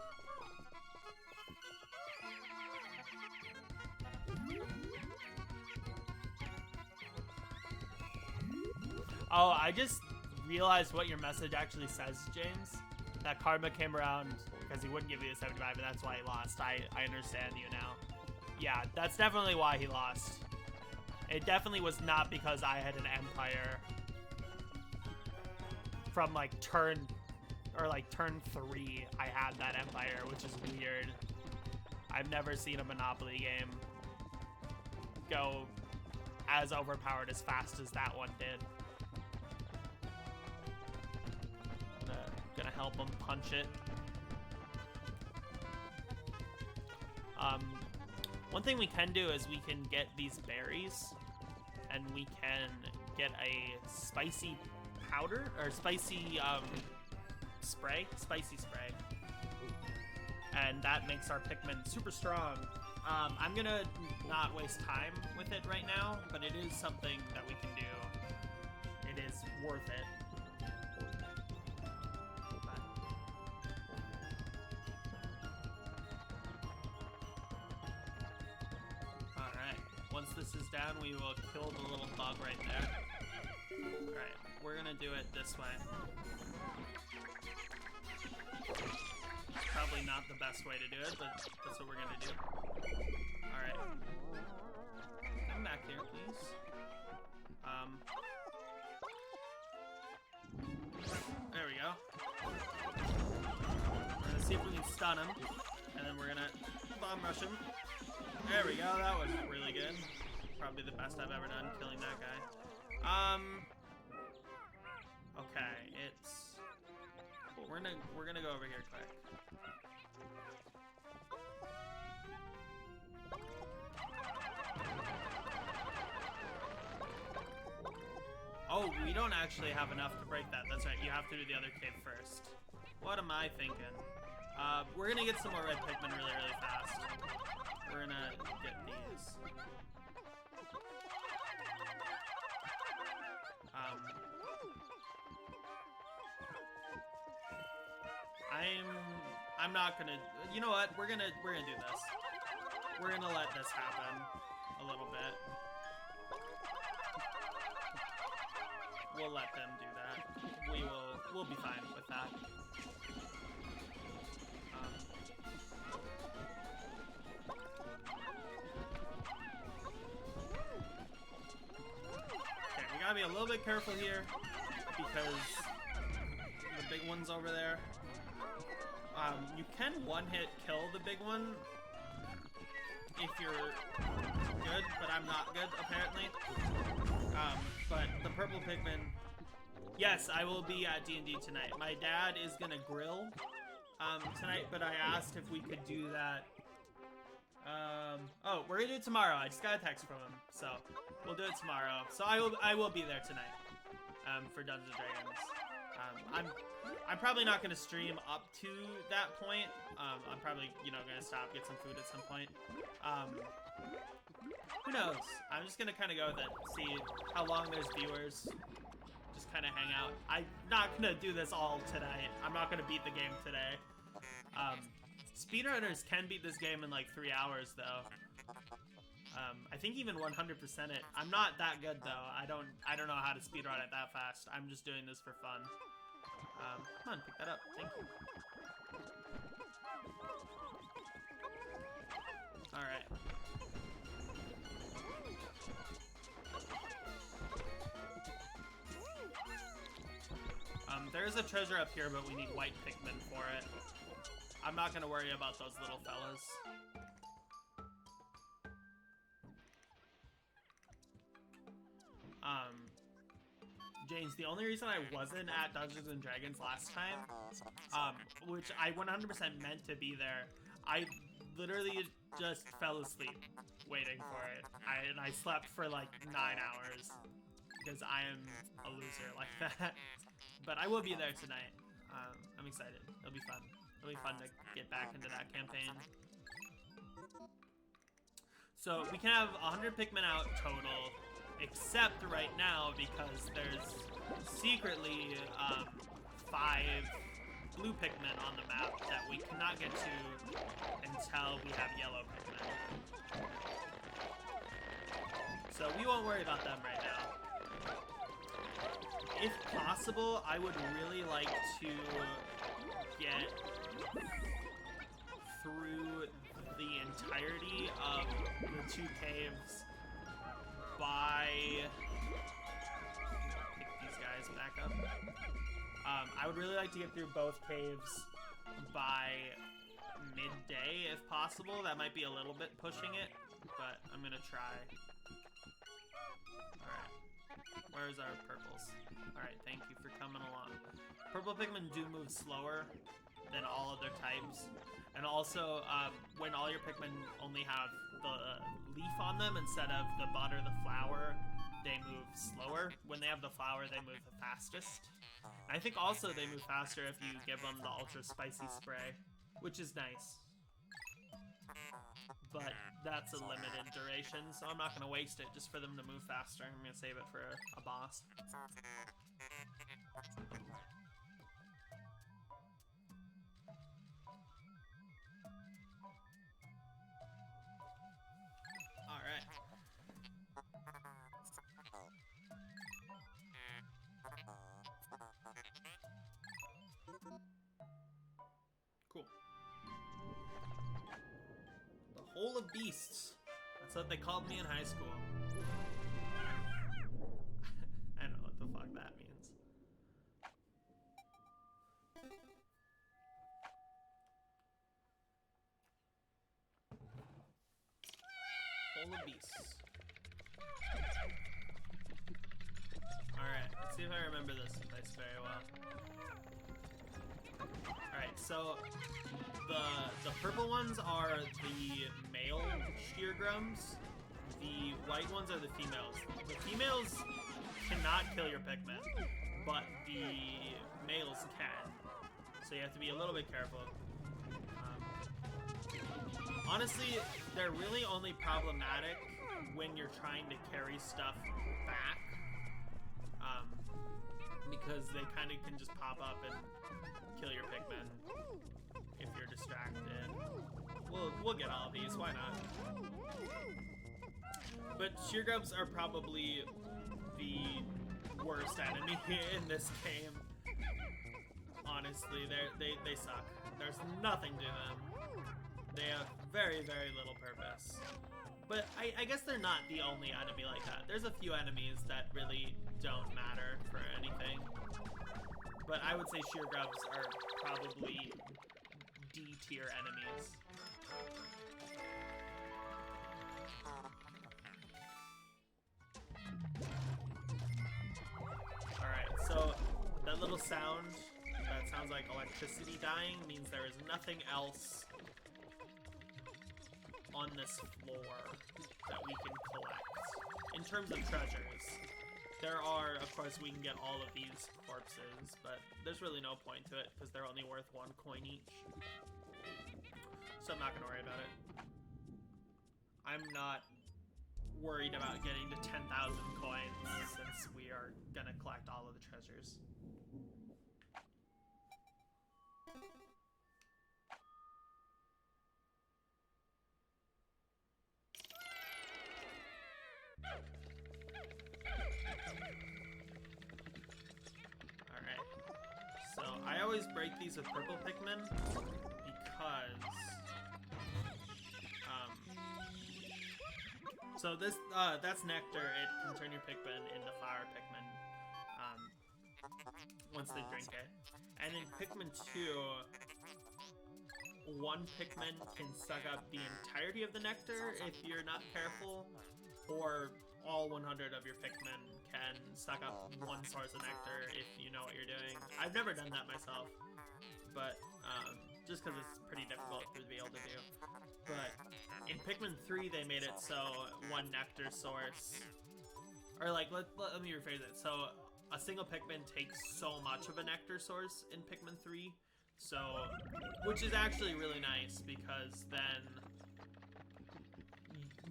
Oh, I just realized what your message actually says, James. That Karma came around because he wouldn't give you a 75, and that's why he lost. I understand you now. Yeah, that's definitely why he lost. It definitely was not because I had an empire from like turn 3. I had that empire, which is weird. I've never seen a Monopoly game go as overpowered as fast as that one did. Gonna help him punch it. One thing we can do is we can get these berries, and we can get a spicy powder or spicy spray, and that makes our Pikmin super strong. I'm gonna not waste time with it right now, but it is something that we can do. It is worth it. Once this is down, we will kill the little bug right there. Alright, we're gonna do it this way. Probably not the best way to do it, but that's what we're gonna do. Alright. Come back here, please. There we go. We're gonna see if we can stun him, and then we're gonna bomb rush him. There we go, that was really good. Probably the best I've ever done, killing that guy. Okay, it's... We're gonna go over here quick. Oh, we don't actually have enough to break that. That's right, you have to do the other cave first. What am I thinking? We're gonna get some more red Pikmin really, really fast. We're gonna get these. I'm not gonna. You know what? We're gonna do this. We're gonna let this happen a little bit. We'll let them do that. We'll be fine with that. Okay, we gotta be a little bit careful here because the big one's over there. You can one-hit kill the big one if you're good, but I'm not good, apparently. But the purple Pikmin... Yes, I will be at D&D tonight. My dad is gonna grill tonight, but I asked if we could do that. Oh, we're gonna do it tomorrow. I just got a text from him, so we'll do it tomorrow. So I will be there tonight for Dungeons & Dragons. I'm probably not gonna stream up to that point. I'm probably, gonna stop, get some food at some point. Who knows? I'm just gonna kind of go with it, see how long there's viewers. Just kind of hang out. I'm not gonna do this all tonight. I'm not gonna beat the game today. Speedrunners can beat this game in like 3 hours, though. I think even 100% it. I'm not that good though. I don't know how to speedrun it that fast. I'm just doing this for fun. Come on, pick that up. Thank you. Alright. There's a treasure up here, but we need white Pikmin for it. I'm not gonna worry about those little fellas. James, the only reason I wasn't at Dungeons and Dragons last time, which I 100% meant to be there, I literally just fell asleep waiting for it. And I slept for like 9 hours because I am a loser like that. But I will be there tonight. I'm excited. It'll be fun. It'll be fun to get back into that campaign. So we can have 100 Pikmin out total, except right now because there's secretly 5 blue Pikmin on the map that we cannot get to until we have yellow Pikmin. So we won't worry about them right now. If possible, I would really like to get through the entirety of the 2 caves by... Pick these guys back up. I would really like to get through both caves by midday if possible. That might be a little bit pushing it, but I'm gonna try. Alright. Where's our purples? Alright, thank you for coming along. Purple Pikmin do move slower than all other types. And also, when all your Pikmin only have the leaf on them instead of the bud or the flower, they move slower. When they have the flower, they move the fastest. And I think also they move faster if you give them the ultra spicy spray, which is nice. But that's a limited duration, so I'm not going to waste it just for them to move faster. I'm going to save it for a boss. Alright. Cool. The Hole of Beasts. That's what they called me in high school. I don't know what the fuck that means. Hole of Beasts. Alright, let's see if I remember this place very well. Alright, so the purple ones are the male sheargrums. The white ones are the females. The females cannot kill your Pikmin, but the males can. So you have to be a little bit careful. Honestly, they're really only problematic when you're trying to carry stuff back. Because they kind of can just pop up and kill your Pikmin if you're distracted. We'll get all of these, why not? But sheargrubs are probably the worst enemy in this game. Honestly, they suck. There's nothing to them. They have very, very little purpose. But I guess they're not the only enemy like that. There's a few enemies that really don't matter for anything. But I would say sheargrubs are probably D-tier enemies. Alright, so that little sound that sounds like electricity dying means there is nothing else on this floor that we can collect. In terms of treasures, there are, of course, we can get all of these corpses, but there's really no point to it because they're only worth 1 coin each. So I'm not gonna worry about it. I'm not worried about getting to 10,000 coins since we are gonna collect all of the treasures. So I always break these with purple Pikmin because so this that's nectar. It can turn your Pikmin into flower Pikmin once they drink it. And in Pikmin 2, 1 Pikmin can suck up the entirety of the nectar if you're not careful, or all 100 of your Pikmin can suck up one source of nectar if you know what you're doing. I've never done that myself, but just because it's pretty difficult to be able to do. But in Pikmin 3, they made it so one nectar source, or like, let me rephrase it. So a single Pikmin takes so much of a nectar source in Pikmin 3, so, which is actually really nice because then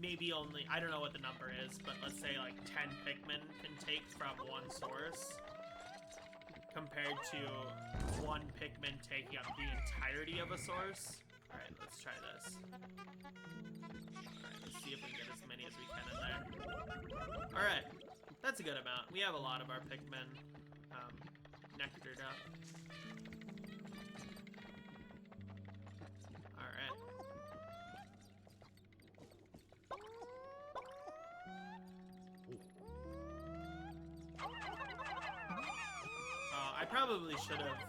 maybe only, I don't know what the number is, but let's say like 10 Pikmin can take from one source compared to one Pikmin taking up the entirety of a source. Alright, let's try this. Alright, let's see if we can get as many as we can in there. Alright, that's a good amount. We have a lot of our Pikmin nectared up. Alright. I probably should have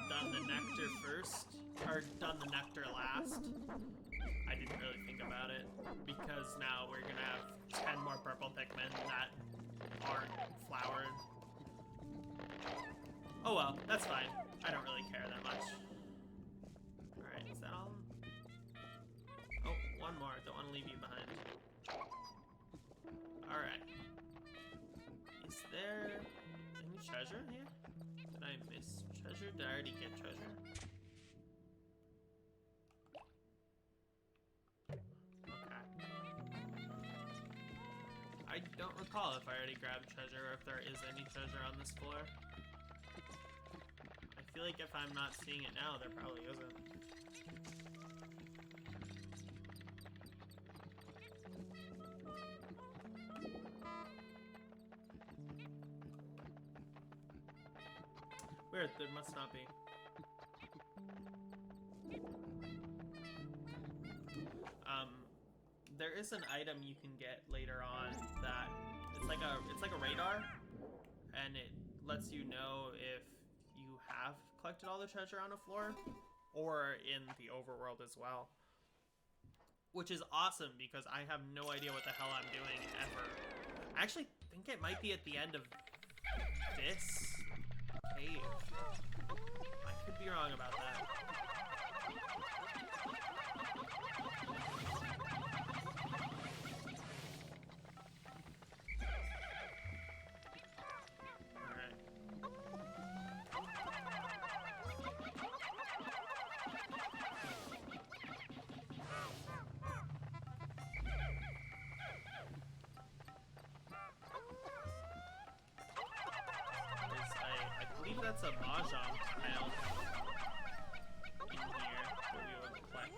done the nectar first, or done the nectar last. I didn't really think about it, because now we're gonna have 10 more purple Pikmin that aren't flowered. Oh well, that's fine. I don't really care that much. Alright, is that all? Oh, one more. Don't want to leave you behind. Alright. Is there any treasure here? Did I miss treasure? Did I already get treasure? Okay. I don't recall if I already grabbed treasure or if there is any treasure on this floor. I feel like if I'm not seeing it now, there probably isn't. Weird, there must not be. There is an item you can get later on that it's like a radar, and it lets you know if you have collected all the treasure on a floor or in the overworld as well. Which is awesome because I have no idea what the hell I'm doing ever. I actually think it might be at the end of this cave. I could be wrong about that. Alright. I believe that's a mahjong tile in here that we would collect.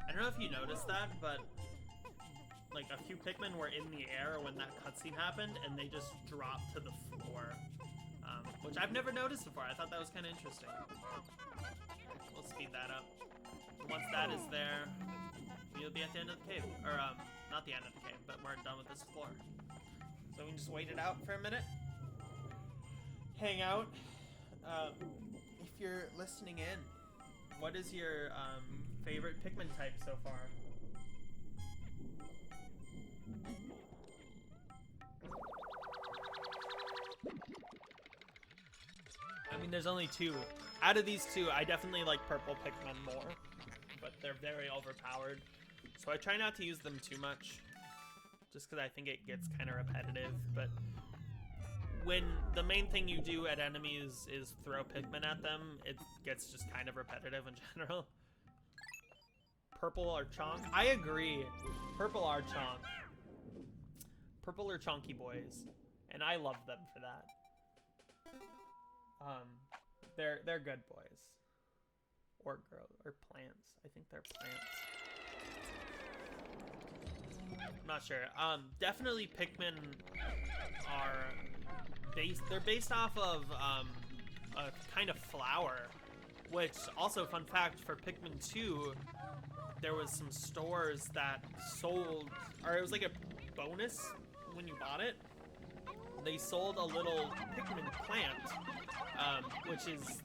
I don't know if you noticed that, but like a few Pikmin were in the air when that cutscene happened, and they just dropped to the floor, which I've never noticed before. I thought that was kind of interesting. We'll speed that up. Once that is there, we'll be at the end of the cave, or not the end of the cave, but we're done with this floor. So we can just wait it out for a minute, hang out. If you're listening in, what is your favorite Pikmin type so far? I mean, there's only two. Out of these two, I definitely like purple Pikmin more, but they're very overpowered. So I try not to use them too much, just because I think it gets kind of repetitive. But when the main thing you do at enemies is throw Pikmin at them, it gets just kind of repetitive in general. Purple or chonk? I agree. Purple are chonk. Purple are chonky boys, and I love them for that. They're good boys. or grow, or plants. I think they're plants. I'm not sure. Definitely Pikmin are they're based off of a kind of flower, which also, fun fact, for Pikmin 2, there was some stores that sold, or it was like a bonus when you bought it. They sold a little Pikmin plant, which is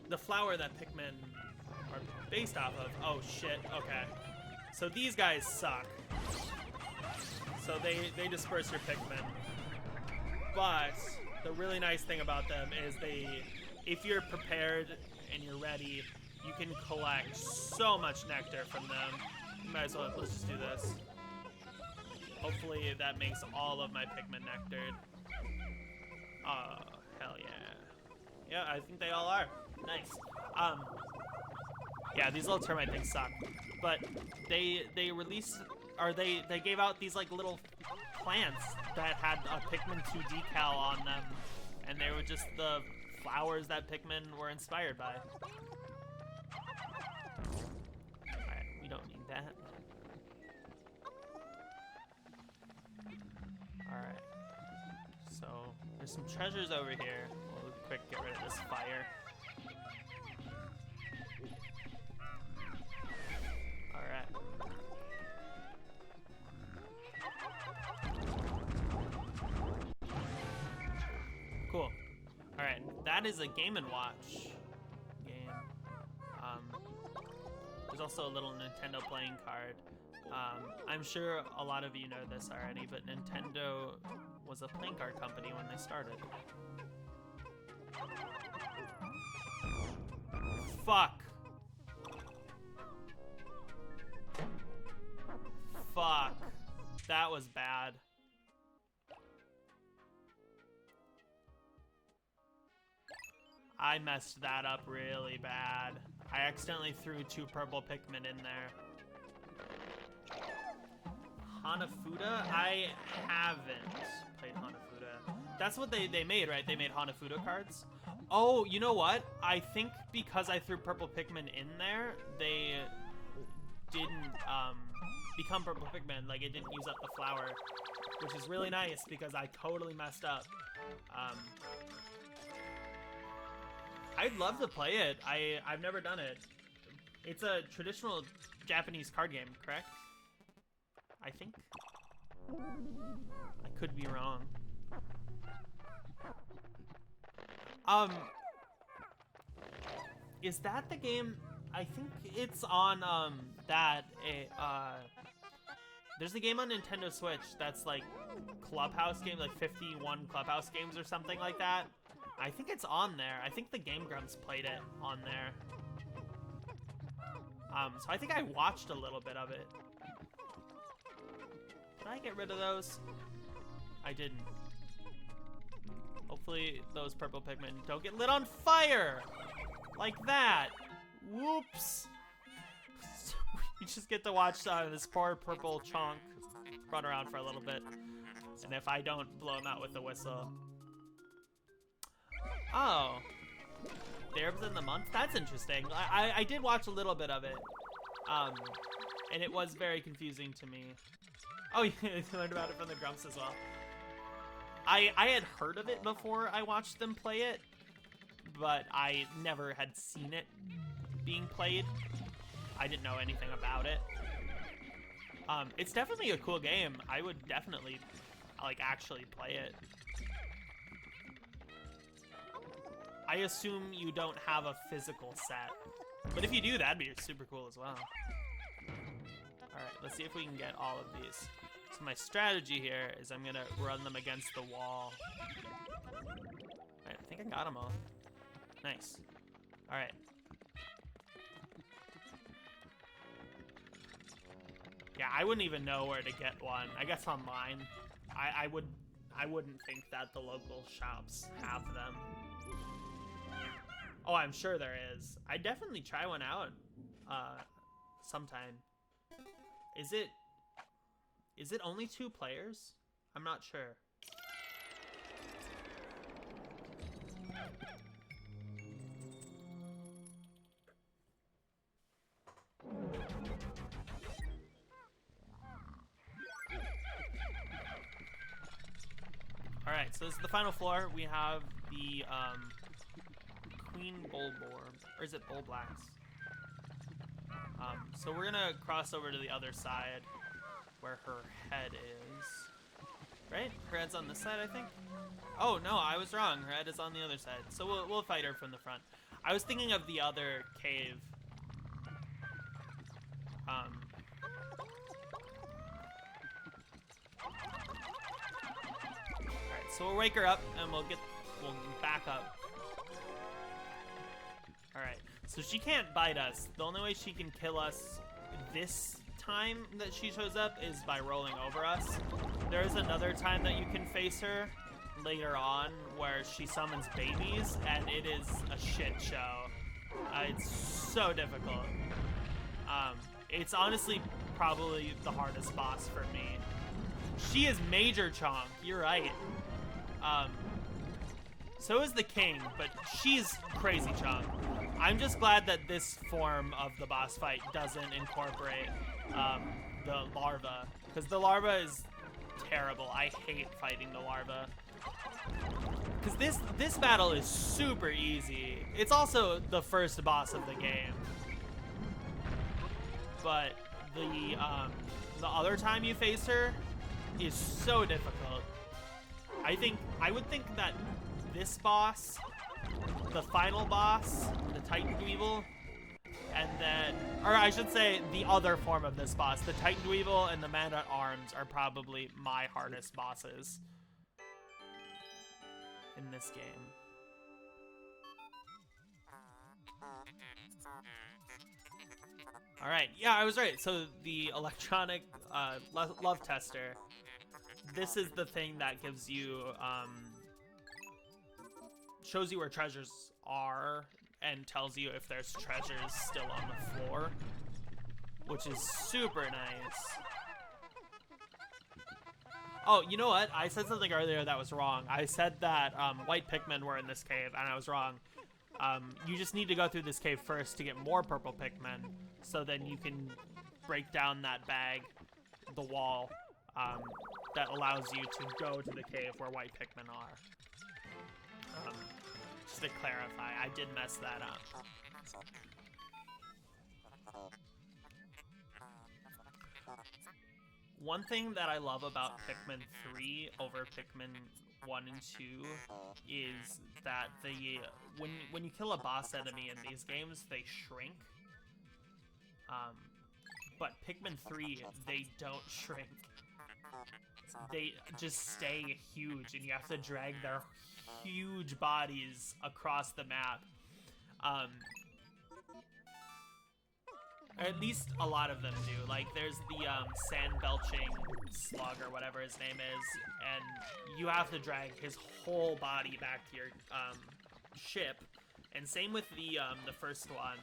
the flower that Pikmin are based off of. Oh shit, okay. So these guys suck. So they disperse your Pikmin. But the really nice thing about them is if you're prepared and you're ready, you can collect so much nectar from them. You might as well, let's just do this. Hopefully that makes all of my Pikmin nectared. Oh, hell yeah. Yeah, I think they all are. Nice. Yeah, these little termite things suck. But they released, or they gave out these like little plants that had a Pikmin 2 decal on them. And they were just the flowers that Pikmin were inspired by. Alright, we don't need that. Alright. So, there's some treasures over here. We'll quick get rid of this fire. Alright. Cool. Alright, that is a Game & Watch game. There's also a little Nintendo playing card. I'm sure a lot of you know this already, but Nintendo was a playing card company when they started. Fuck. Fuck. That was bad. I messed that up really bad. I accidentally threw 2 purple Pikmin in there. Hanafuda? I haven't played Hanafuda. That's what they made, right? They made Hanafuda cards? Oh, you know what? I think because I threw purple Pikmin in there, they didn't become purple Pikmin. Like, it didn't use up the flower, which is really nice because I totally messed up. I'd love to play it. I've never done it. It's a traditional Japanese card game, correct? I think. I could be wrong. Is that the game? I think it's on there's a game on Nintendo Switch that's like Clubhouse game, like 51 Clubhouse games or something like that. I think it's on there. I think the Game Grumps played it on there. So I think I watched a little bit of it. Did I get rid of those? I didn't. Hopefully those purple Pikmin don't get lit on fire! Like that! Whoops! You just get to watch this poor purple chunk run around for a little bit. And if I don't blow him out with the whistle... Oh. The Herbs in the Month? That's interesting. I did watch a little bit of it. And it was very confusing to me. Oh, yeah, I learned about it from the Grumps as well. I had heard of it before I watched them play it, but I never had seen it being played. I didn't know anything about it. It's definitely a cool game. I would definitely, like, actually play it. I assume you don't have a physical set, but if you do, that'd be super cool as well. Alright, let's see if we can get all of these. So my strategy here is I'm gonna run them against the wall. Alright, I think I got them all. Nice. Alright. Yeah, I wouldn't even know where to get one. I guess online. I wouldn't think that the local shops have them. Oh, I'm sure there is. I'd definitely try one out sometime. Is it only 2 players? I'm not sure. Alright, so this is the final floor. We have the Queen Bulborb, or is it Bulblax? So we're gonna cross over to the other side where her head is. Right? Her head's on this side, I think? Oh, no, I was wrong. Her head is on the other side. So we'll fight her from the front. I was thinking of the other cave. Alright, so we'll wake her up and we'll back up. Alright, so she can't bite us. The only way she can kill us this time that she shows up is by rolling over us. There's another time that you can face her later on where she summons babies, and it is a shit show. It's so difficult. It's honestly probably the hardest boss for me. She is Major Chonk, you're right. So is the king, but she's Crazy Chonk. I'm just glad that this form of the boss fight doesn't incorporate the larva, because the larva is terrible. I hate fighting the larva. Because this battle is super easy. It's also the first boss of the game. But the other time you face her is so difficult. I would think that this boss, the final boss, the Titan Dweevil, and then, or I should say the other form of this boss, the Titan Dweevil and the Man-at-Arms are probably my hardest bosses in this game. Alright, yeah, I was right. So the electronic love tester, this is the thing that gives you, shows you where treasures are and tells you if there's treasures still on the floor, which is super nice. Oh, you know what? I said something earlier that was wrong. I said that white Pikmin were in this cave, and I was wrong. You just need to go through this cave first to get more purple Pikmin, so then you can break down that bag, the wall, that allows you to go to the cave where white Pikmin are. Just to clarify, I did mess that up. One thing that I love about Pikmin 3 over Pikmin 1 and 2 is that when you kill a boss enemy in these games, they shrink. But Pikmin 3, they don't shrink. They just stay huge, and you have to drag their huge bodies across the map. Or at least a lot of them do. Like, there's the sand-belching slug, or whatever his name is, and you have to drag his whole body back to your ship. And same with the first one.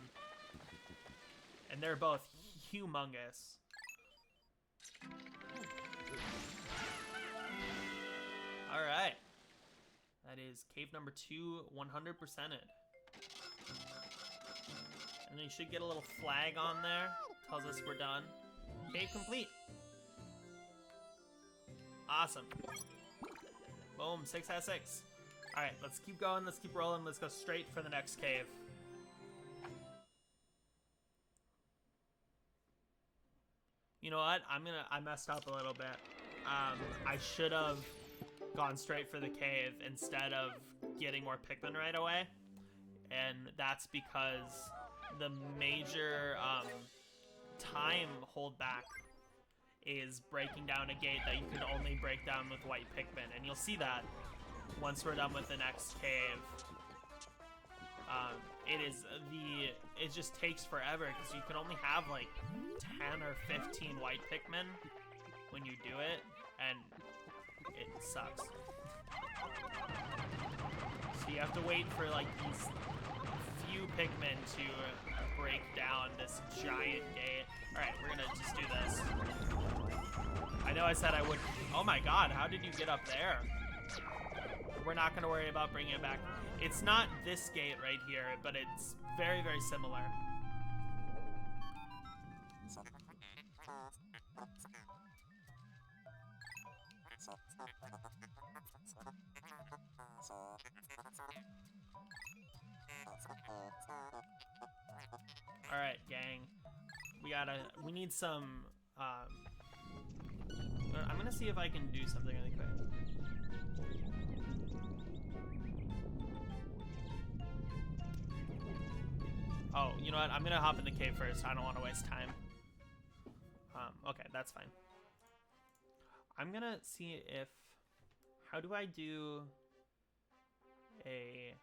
And they're both humongous. Alright. That is cave number 2, 100%ed. And then you should get a little flag on there. Tells us we're done. Cave complete. Awesome. Boom, 6 out of 6. Alright, let's keep going, let's keep rolling, let's go straight for the next cave. You know what? I messed up a little bit. I should have gone straight for the cave instead of getting more Pikmin right away. And that's because the major time holdback is breaking down a gate that you can only break down with white Pikmin. And you'll see that once we're done with the next cave. It just takes forever because you can only have like 10 or 15 white Pikmin when you do it, and it sucks. So you have to wait for like these few Pikmin to break down this giant gate. Alright, we're gonna just do this. I know I said I would. Oh my god, how did you get up there? We're not gonna worry about bringing it back. It's not this gate right here, but it's very, very similar. Alright, gang. We need some, I'm gonna see if I can do something really quick. Oh, you know what? I'm gonna hop in the cave first. I don't want to waste time. Okay, that's fine. I'm gonna see if... How do I do a...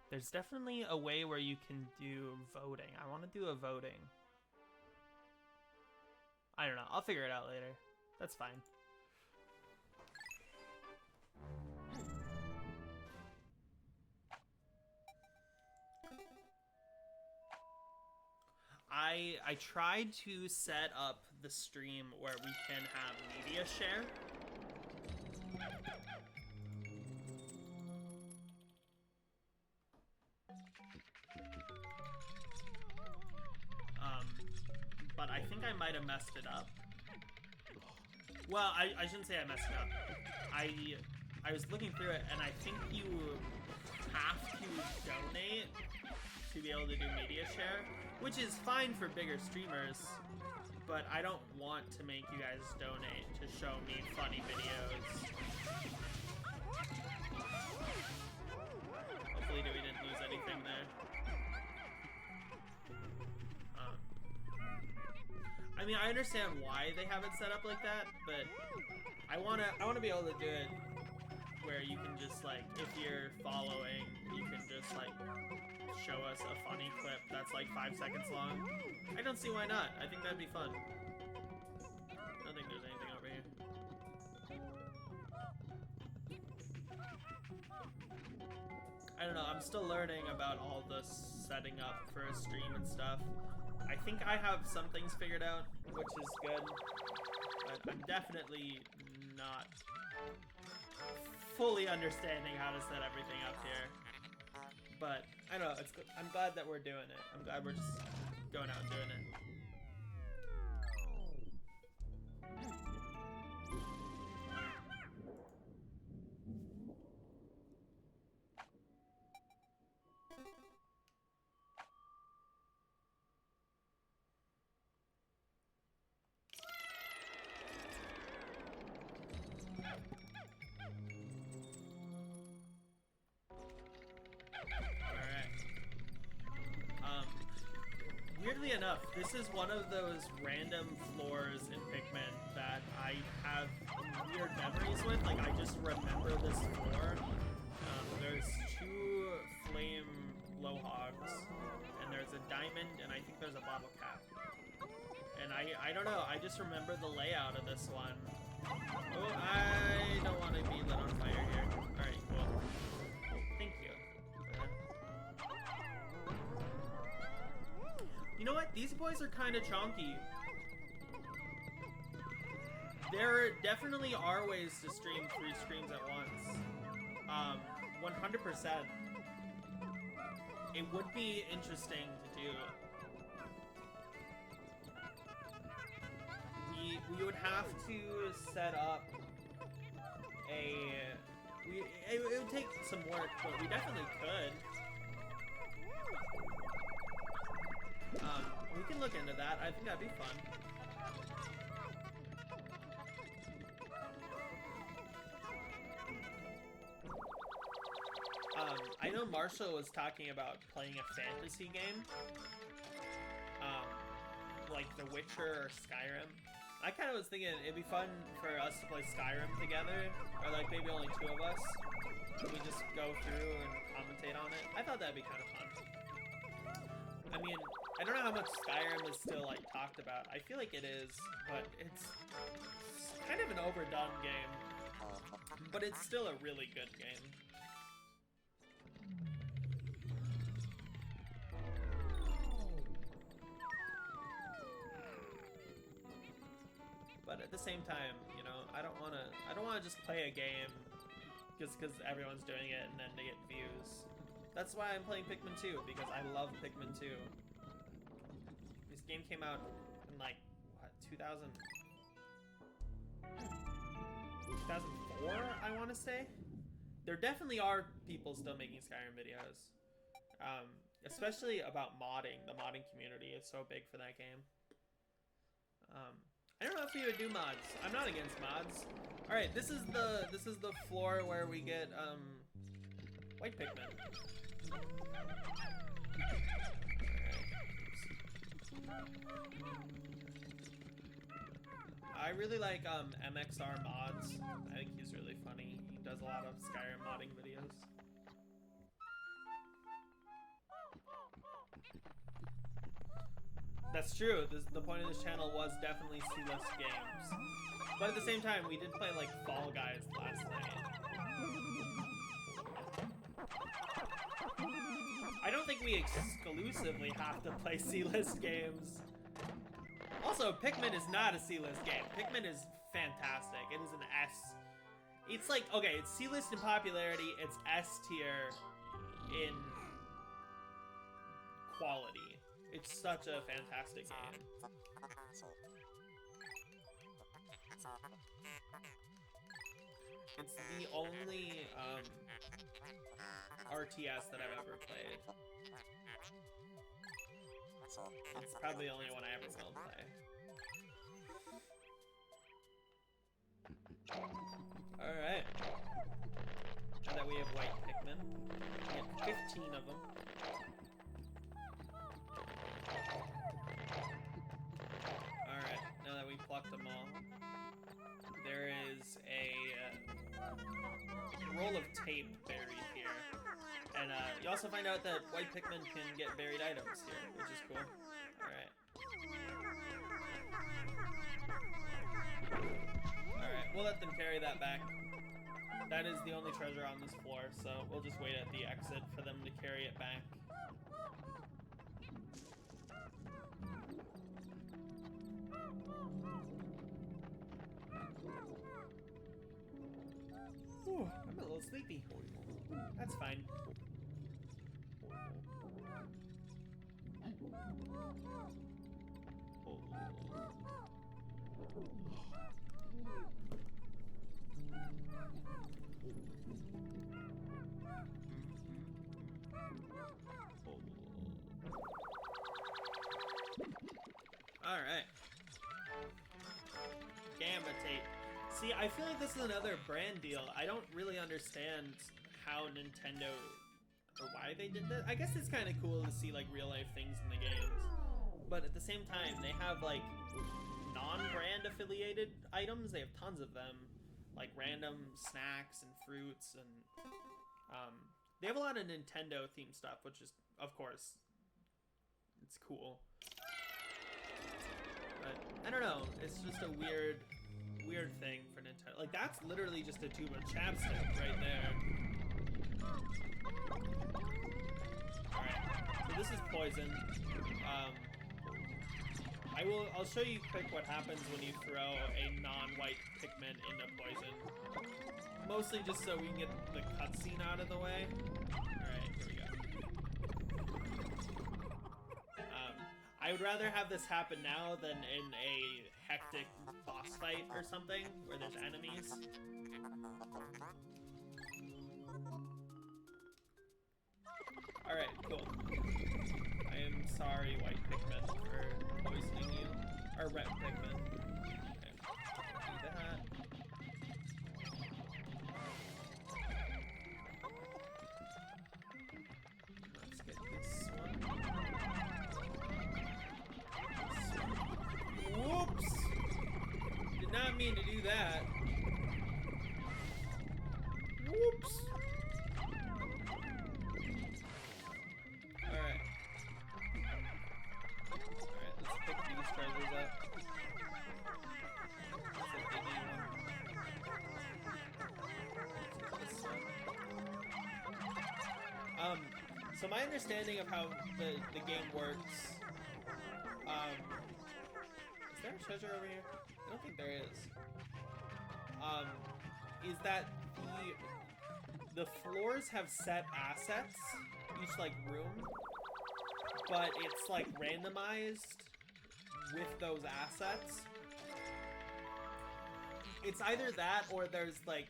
There's definitely a way where you can do voting. I want to do a voting. I don't know. I'll figure it out later. That's fine. I tried to set up the stream where we can have media share. But I think I might have messed it up. Well, I shouldn't say I messed it up. I was looking through it, and I think you have to donate to be able to do media share, which is fine for bigger streamers, but I don't want to make you guys donate to show me funny videos. Hopefully we didn't lose anything there. I mean, I understand why they have it set up like that, but I wanna be able to do it where you can just, like, if you're following, you can just, like, show us a funny clip that's like 5 seconds long. I don't see why not. I think that'd be fun. I don't think there's anything over here. I don't know, I'm still learning about all this setting up for a stream and stuff. I think I have some things figured out, which is good, but I'm definitely not fully understanding how to set everything up here. But I don't know, it's good. I'm glad that we're doing it. I'm glad we're just going out and doing it. Weirdly enough, this is one of those random floors in Pikmin that I have weird memories with. Like, I just remember this floor. There's 2 flame blowhogs, and there's a diamond, and I think there's a bottle cap. And I don't know, I just remember the layout of this one. Oh, I don't want to be lit on fire here. Alright, cool. Thank you. You know what? These boys are kind of chonky. There definitely are ways to stream 3 screens at once. 100%. It would be interesting to do. We would have to set up a... It would take some work, but we definitely could. We can look into that. I think that'd be fun. I know Marshall was talking about playing a fantasy game. Like The Witcher or Skyrim. I kind of was thinking it'd be fun for us to play Skyrim together, or like maybe only 2 of us. We just go through and commentate on it. I thought that'd be kind of fun. I mean, I don't know how much Skyrim is still like talked about. I feel like it is, but it's kind of an overdone game. But it's still a really good game. But at the same time, you know, I don't want to just play a game just because everyone's doing it and then to get views. That's why I'm playing Pikmin 2, because I love Pikmin 2. These game came out in like, what, 2004, I want to say. There definitely are people still making Skyrim videos. Especially about modding. The modding community is so big for that game. I don't know if we would do mods. I'm not against mods. All right, this is the floor where we get white Pikmin. I really like MXR Mods. I think he's really funny. He does a lot of Skyrim modding videos. That's true. The point of this channel was definitely C-list games. But at the same time, we did play like Fall Guys last night. I don't think we exclusively have to play C-list games. Also, Pikmin is not a C-list game. Pikmin is fantastic. It is an S. It's like, okay, it's C-list in popularity, it's S tier in quality. It's such a fantastic game. It's the only RTS that I've ever played. It's probably the only one I ever will play. Alright. Now that we have white Pikmin, we have 15 of them. Alright, now that we plucked them all, there is a roll of tape buried here. And you also find out that white Pikmin can get buried items here, which is cool. Alright. Alright, we'll let them carry that back. That is the only treasure on this floor, so we'll just wait at the exit for them to carry it back. Ooh, I'm a little sleepy. That's fine. All right. Gamma tape. See, I feel like this is another brand deal. I don't really understand how Nintendo, or why they did this. I guess it's kind of cool to see like real life things in the games. But at the same time, they have like non-brand affiliated items. They have tons of them. Like random snacks and fruits and they have a lot of Nintendo themed stuff, which is, of course, it's cool. But I don't know, it's just a weird thing for Nintendo. Like that's literally just a tube of chapstick right there. Alright, so this is poison. I'll show you quick what happens when you throw a non-white Pikmin into poison. Mostly just so we can get the cutscene out of the way. Alright, here we go. I would rather have this happen now than in a hectic boss fight or something where there's enemies. Alright, cool. I am sorry, white Pikmin, for poisoning you. Or red Pikmin. Okay. Do that. Let's get this one. Whoops! Did not mean to do that. Whoops! Alright. Alright, let's pick these treasures up. That's a biggie one. So my understanding of how the game works, is there a treasure over here? I don't think there is. Is that the floors have set assets, each like room, but it's like randomized with those assets. It's either that or there's like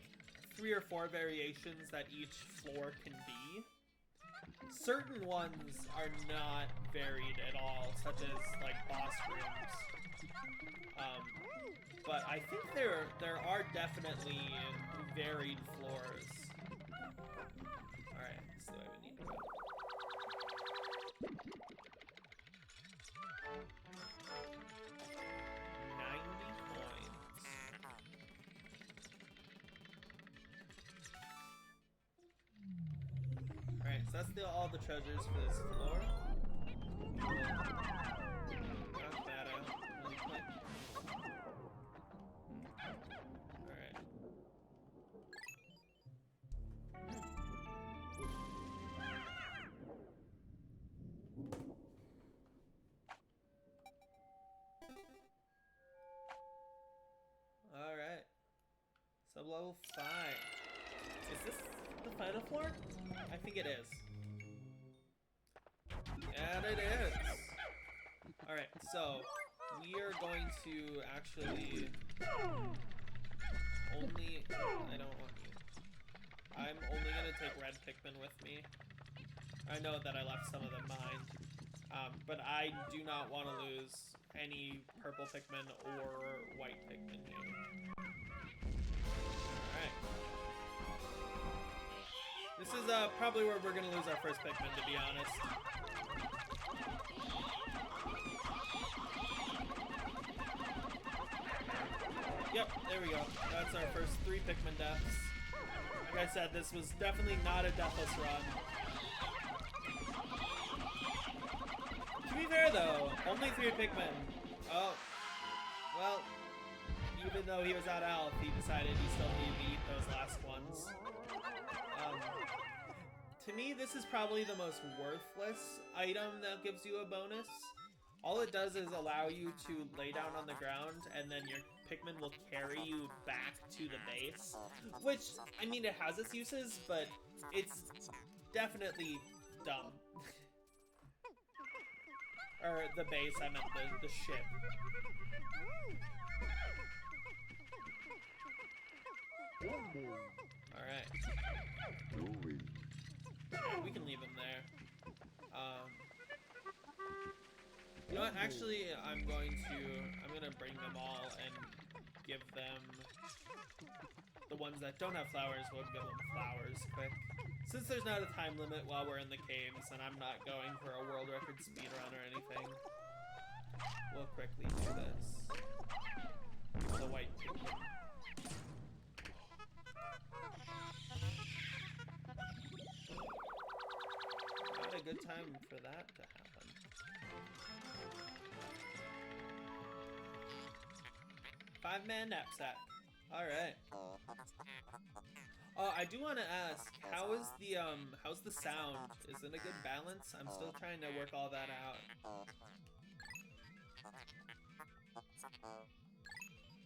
3 or 4 variations that each floor can be. Certain ones are not varied at all, such as like boss rooms. But I think there are definitely varied floors. Alright, this is the way we need to go. Alright, so that's all the treasures for this floor. Knock that out really quick. Alright. Alright. Sub-level 5. Is this the final floor? I think it is. And it is! Alright, so we are going to actually only... I don't want you. I'm only going to take red Pikmin with me. I know that I left some of them behind. But I do not want to lose any purple Pikmin or white Pikmin here. Alright. This is probably where we're going to lose our first Pikmin, to be honest. Yep, there we go. That's our first 3 Pikmin deaths. Like I said, this was definitely not a deathless run. To be fair though, only 3 Pikmin. Oh, well, even though he was out of health, he decided he still needed to eat those last ones. To me, this is probably the most worthless item that gives you a bonus. All it does is allow you to lay down on the ground, and then your Pikmin will carry you back to the base. Which, I mean, it has its uses, but it's definitely dumb. Or the base, I meant the ship. Alright. We can leave him there. You know what? Actually, I'm gonna bring them all and give them the ones that don't have flowers. We'll give them flowers quick. Since there's not a time limit while we're in the caves, and I'm not going for a world record speedrun or anything, we'll quickly do this. The white Pikmin. Not a good time for that to happen. Five-man knapsack. Alright. Oh, I do want to ask, how's the sound? Is it a good balance? I'm still trying to work all that out.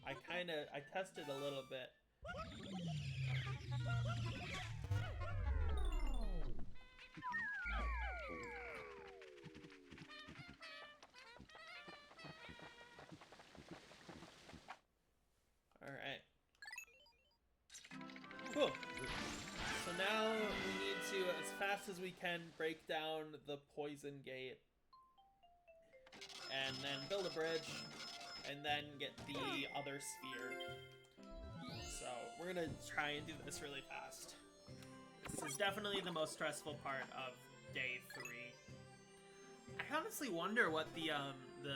I tested a little bit. Alright. Cool. So now we need to, as fast as we can, break down the poison gate. And then build a bridge. And then get the other sphere. So we're gonna try and do this really fast. This is definitely the most stressful part of day 3. I honestly wonder what the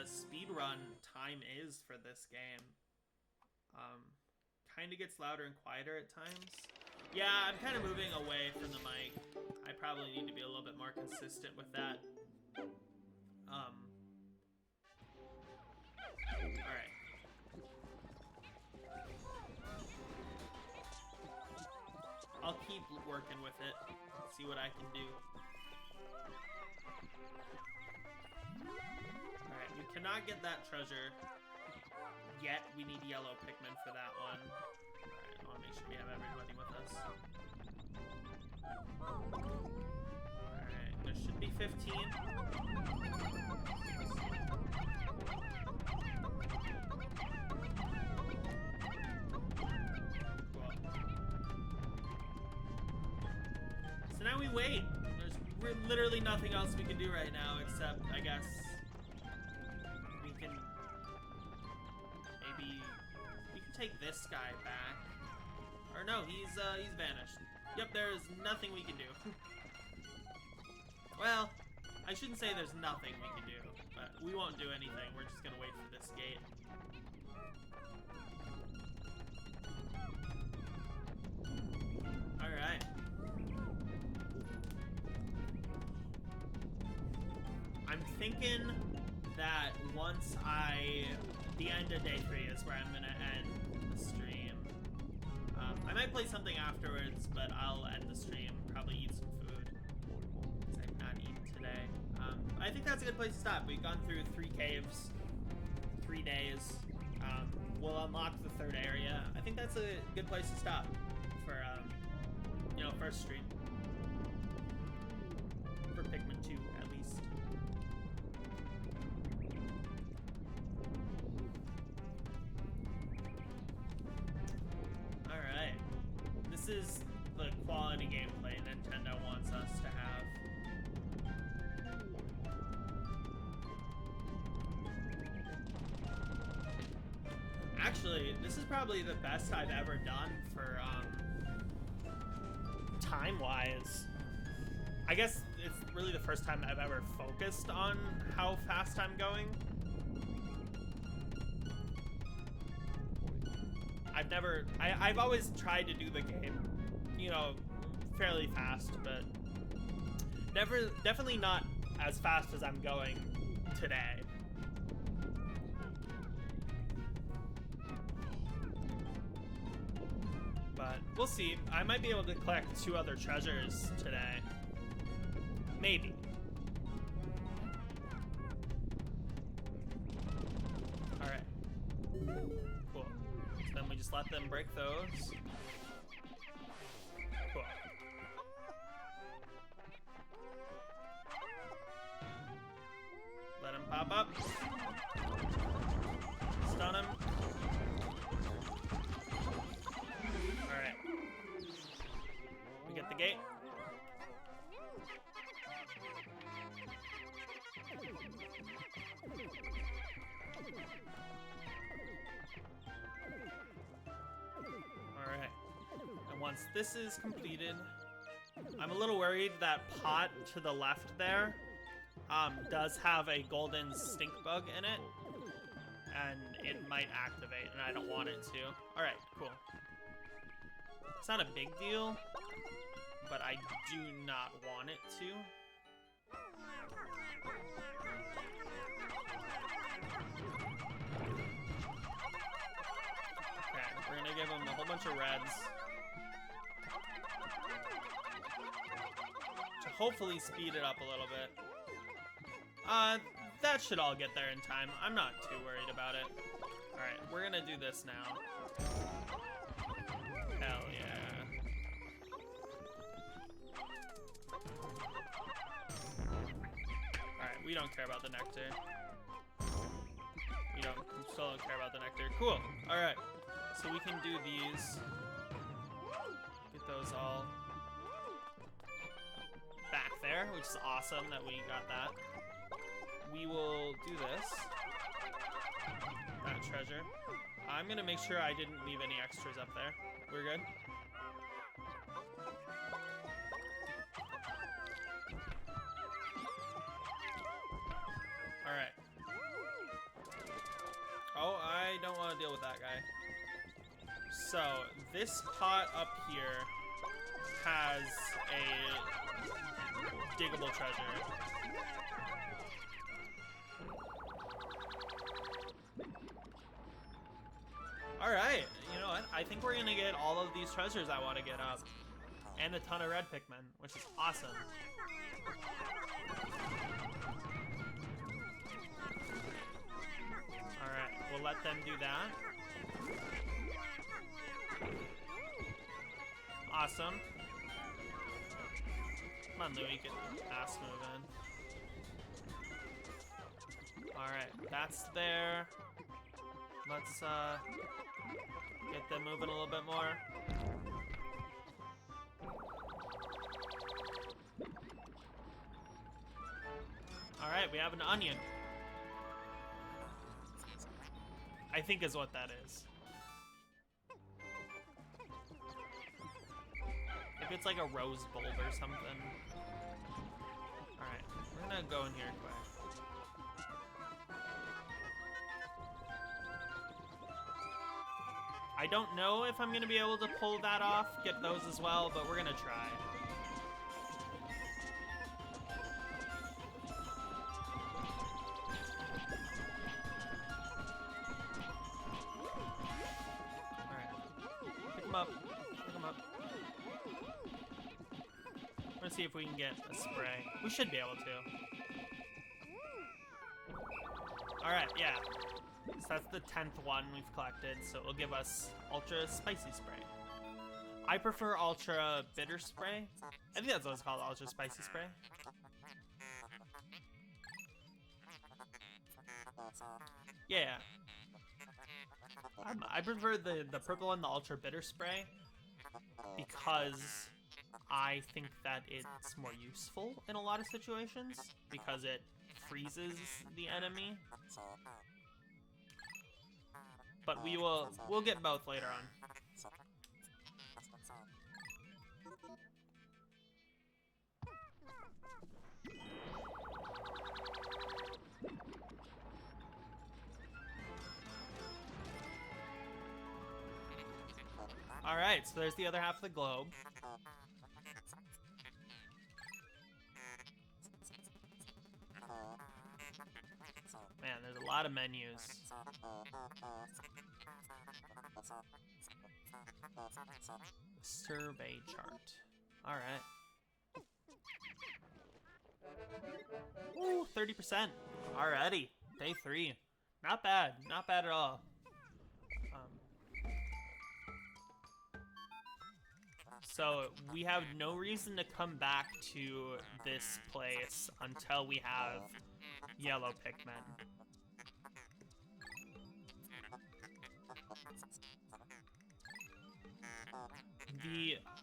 speedrun time is for this game. Kind of gets louder and quieter at times. Yeah, I'm kind of moving away from the mic. I probably need to be a little bit more consistent with that. Alright. I'll keep working with it. See what I can do. Alright, we cannot get that treasure yet. We need yellow Pikmin for that one. Alright, I want to make sure we have everybody with us. Alright, there should be 15. now we wait. There's literally nothing else we can do right now except, I guess, we can maybe take this guy back. Or no, he's vanished. Yep, there's nothing we can do. Well, I shouldn't say there's nothing we can do, but we won't do anything. We're just gonna wait for this gate. Alright. I'm thinking that once the end of day 3 is where I'm gonna end the stream. I might play something afterwards, but I'll end the stream, probably eat some food, because I've not eaten today. I think that's a good place to stop. We've gone through 3 caves, 3 days. We'll unlock the 3rd area. I think that's a good place to stop for, you know, first stream. For Pikmin 2, at least. Alright. This is the quality gameplay Nintendo wants us to have. Actually, this is probably the best I've ever done for, time-wise. I guess it's really the first time I've ever focused on how fast I'm going. I've always tried to do the game, you know, fairly fast, but definitely not as fast as I'm going today. But we'll see. I might be able to collect 2 other treasures today. Maybe. Alright. Cool. So then we just let them break those. Cool. Let him pop up. Stun him. Alright. We get the gate. Alright. And once this is completed, I'm a little worried that pot to the left there does have a golden stink bug in it, and it might activate, and I don't want it to. Alright, cool. It's not a big deal, but I do not want it to. Okay, we're gonna give him a whole bunch of reds to hopefully speed it up a little bit. That should all get there in time. I'm not too worried about it. Alright, we're gonna do this now. Hell yeah. Alright, we don't care about the nectar. We still don't care about the nectar. Cool. Alright, so we can do these. Get those all back there, which is awesome that we got that. We will do this. That treasure. I'm gonna make sure I didn't leave any extras up there. We're good? Alright. Oh, I don't want to deal with that guy. So, this pot up here has a diggable treasure. Alright, you know what? I think we're gonna get all of these treasures I want to get up. And a ton of red Pikmin, which is awesome. Alright, we'll let them do that. Awesome. Come on, Louie, get the ass moving. Alright, that's there. Let's, get them moving a little bit more. Alright, we have an onion. I think is what that is. Maybe it's like a rose bulb or something. Alright, we're gonna go in here quick. I don't know if I'm gonna be able to pull that off, get those as well, but we're gonna try. Let's see if we can get a spray. We should be able to. Alright, yeah. So that's the 10th one we've collected, so it'll give us Ultra Spicy Spray. I prefer Ultra Bitter Spray. I think that's what it's called, Ultra Spicy Spray. Yeah. I prefer the purple and the Ultra Bitter Spray because I think that it's more useful in a lot of situations because it freezes the enemy. But we'll get both later on. Alright, so there's the other half of the globe. Man, there's a lot of menus. Survey chart. Alright. Ooh, 30%. Alrighty. Day 3. Not bad. Not bad at all. So we have no reason to come back to this place until we have yellow Pikmin.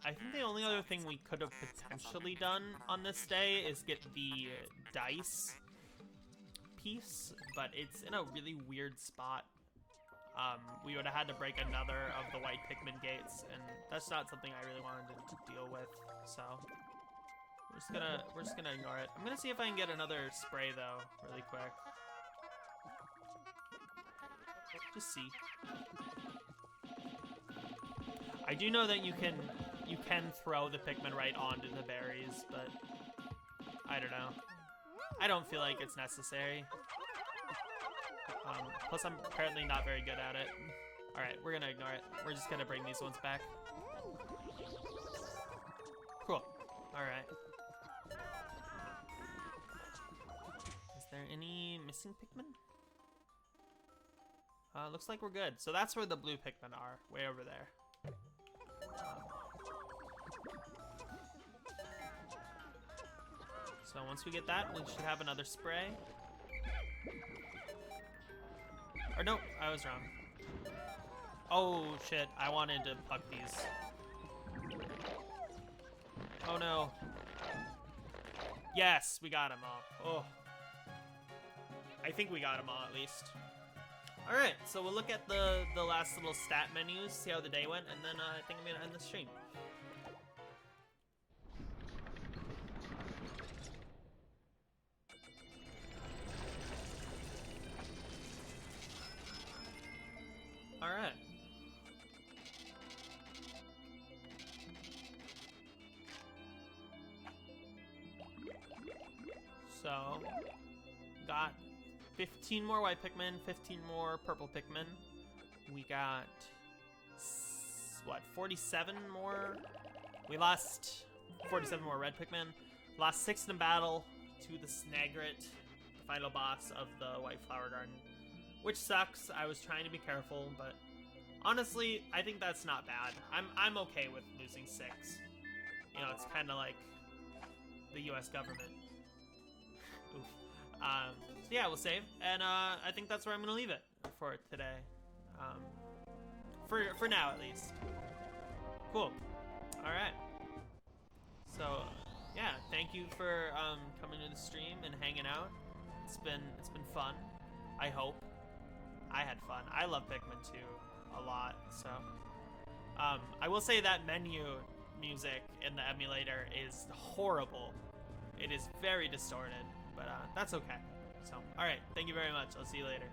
I think the only other thing we could have potentially done on this day is get the dice piece, but it's in a really weird spot. We would have had to break another of the white Pikmin gates, and that's not something I really wanted to deal with, so we're just gonna ignore it. I'm gonna see if I can get another spray though, really quick. Just see. I do know that you can throw the Pikmin right onto the berries, but I don't know. I don't feel like it's necessary. Plus, I'm apparently not very good at it. Alright, we're gonna ignore it. We're just gonna bring these ones back. Cool. Alright. Is there any missing Pikmin? Looks like we're good. So that's where the blue Pikmin are, way over there. So once we get that, we should have another spray. Or no, I was wrong. Oh shit, I wanted to pluck these. Oh no. Yes, we got them all. Oh. I think we got them all at least. Alright, so we'll look at the last little stat menus, see how the day went, and then I think I'm gonna end the stream. Alright. So, got 15 more white Pikmin, 15 more purple Pikmin. We got, what, 47 more? We lost 47 more red Pikmin. Lost 6 in battle to the Snagret, the final boss of the White Flower Garden. Which sucks. I was trying to be careful, but honestly, I think that's not bad. I'm okay with losing 6. You know, it's kind of like the U.S. government. Oof. So yeah, we'll save, and I think that's where I'm gonna leave it for today. For now, at least. Cool. All right. So yeah, thank you for coming to the stream and hanging out. It's been fun. I hope. I had fun. I love Pikmin 2 a lot, so I will say that menu music in the emulator is horrible. It is very distorted, but that's okay. So, alright, thank you very much. I'll see you later.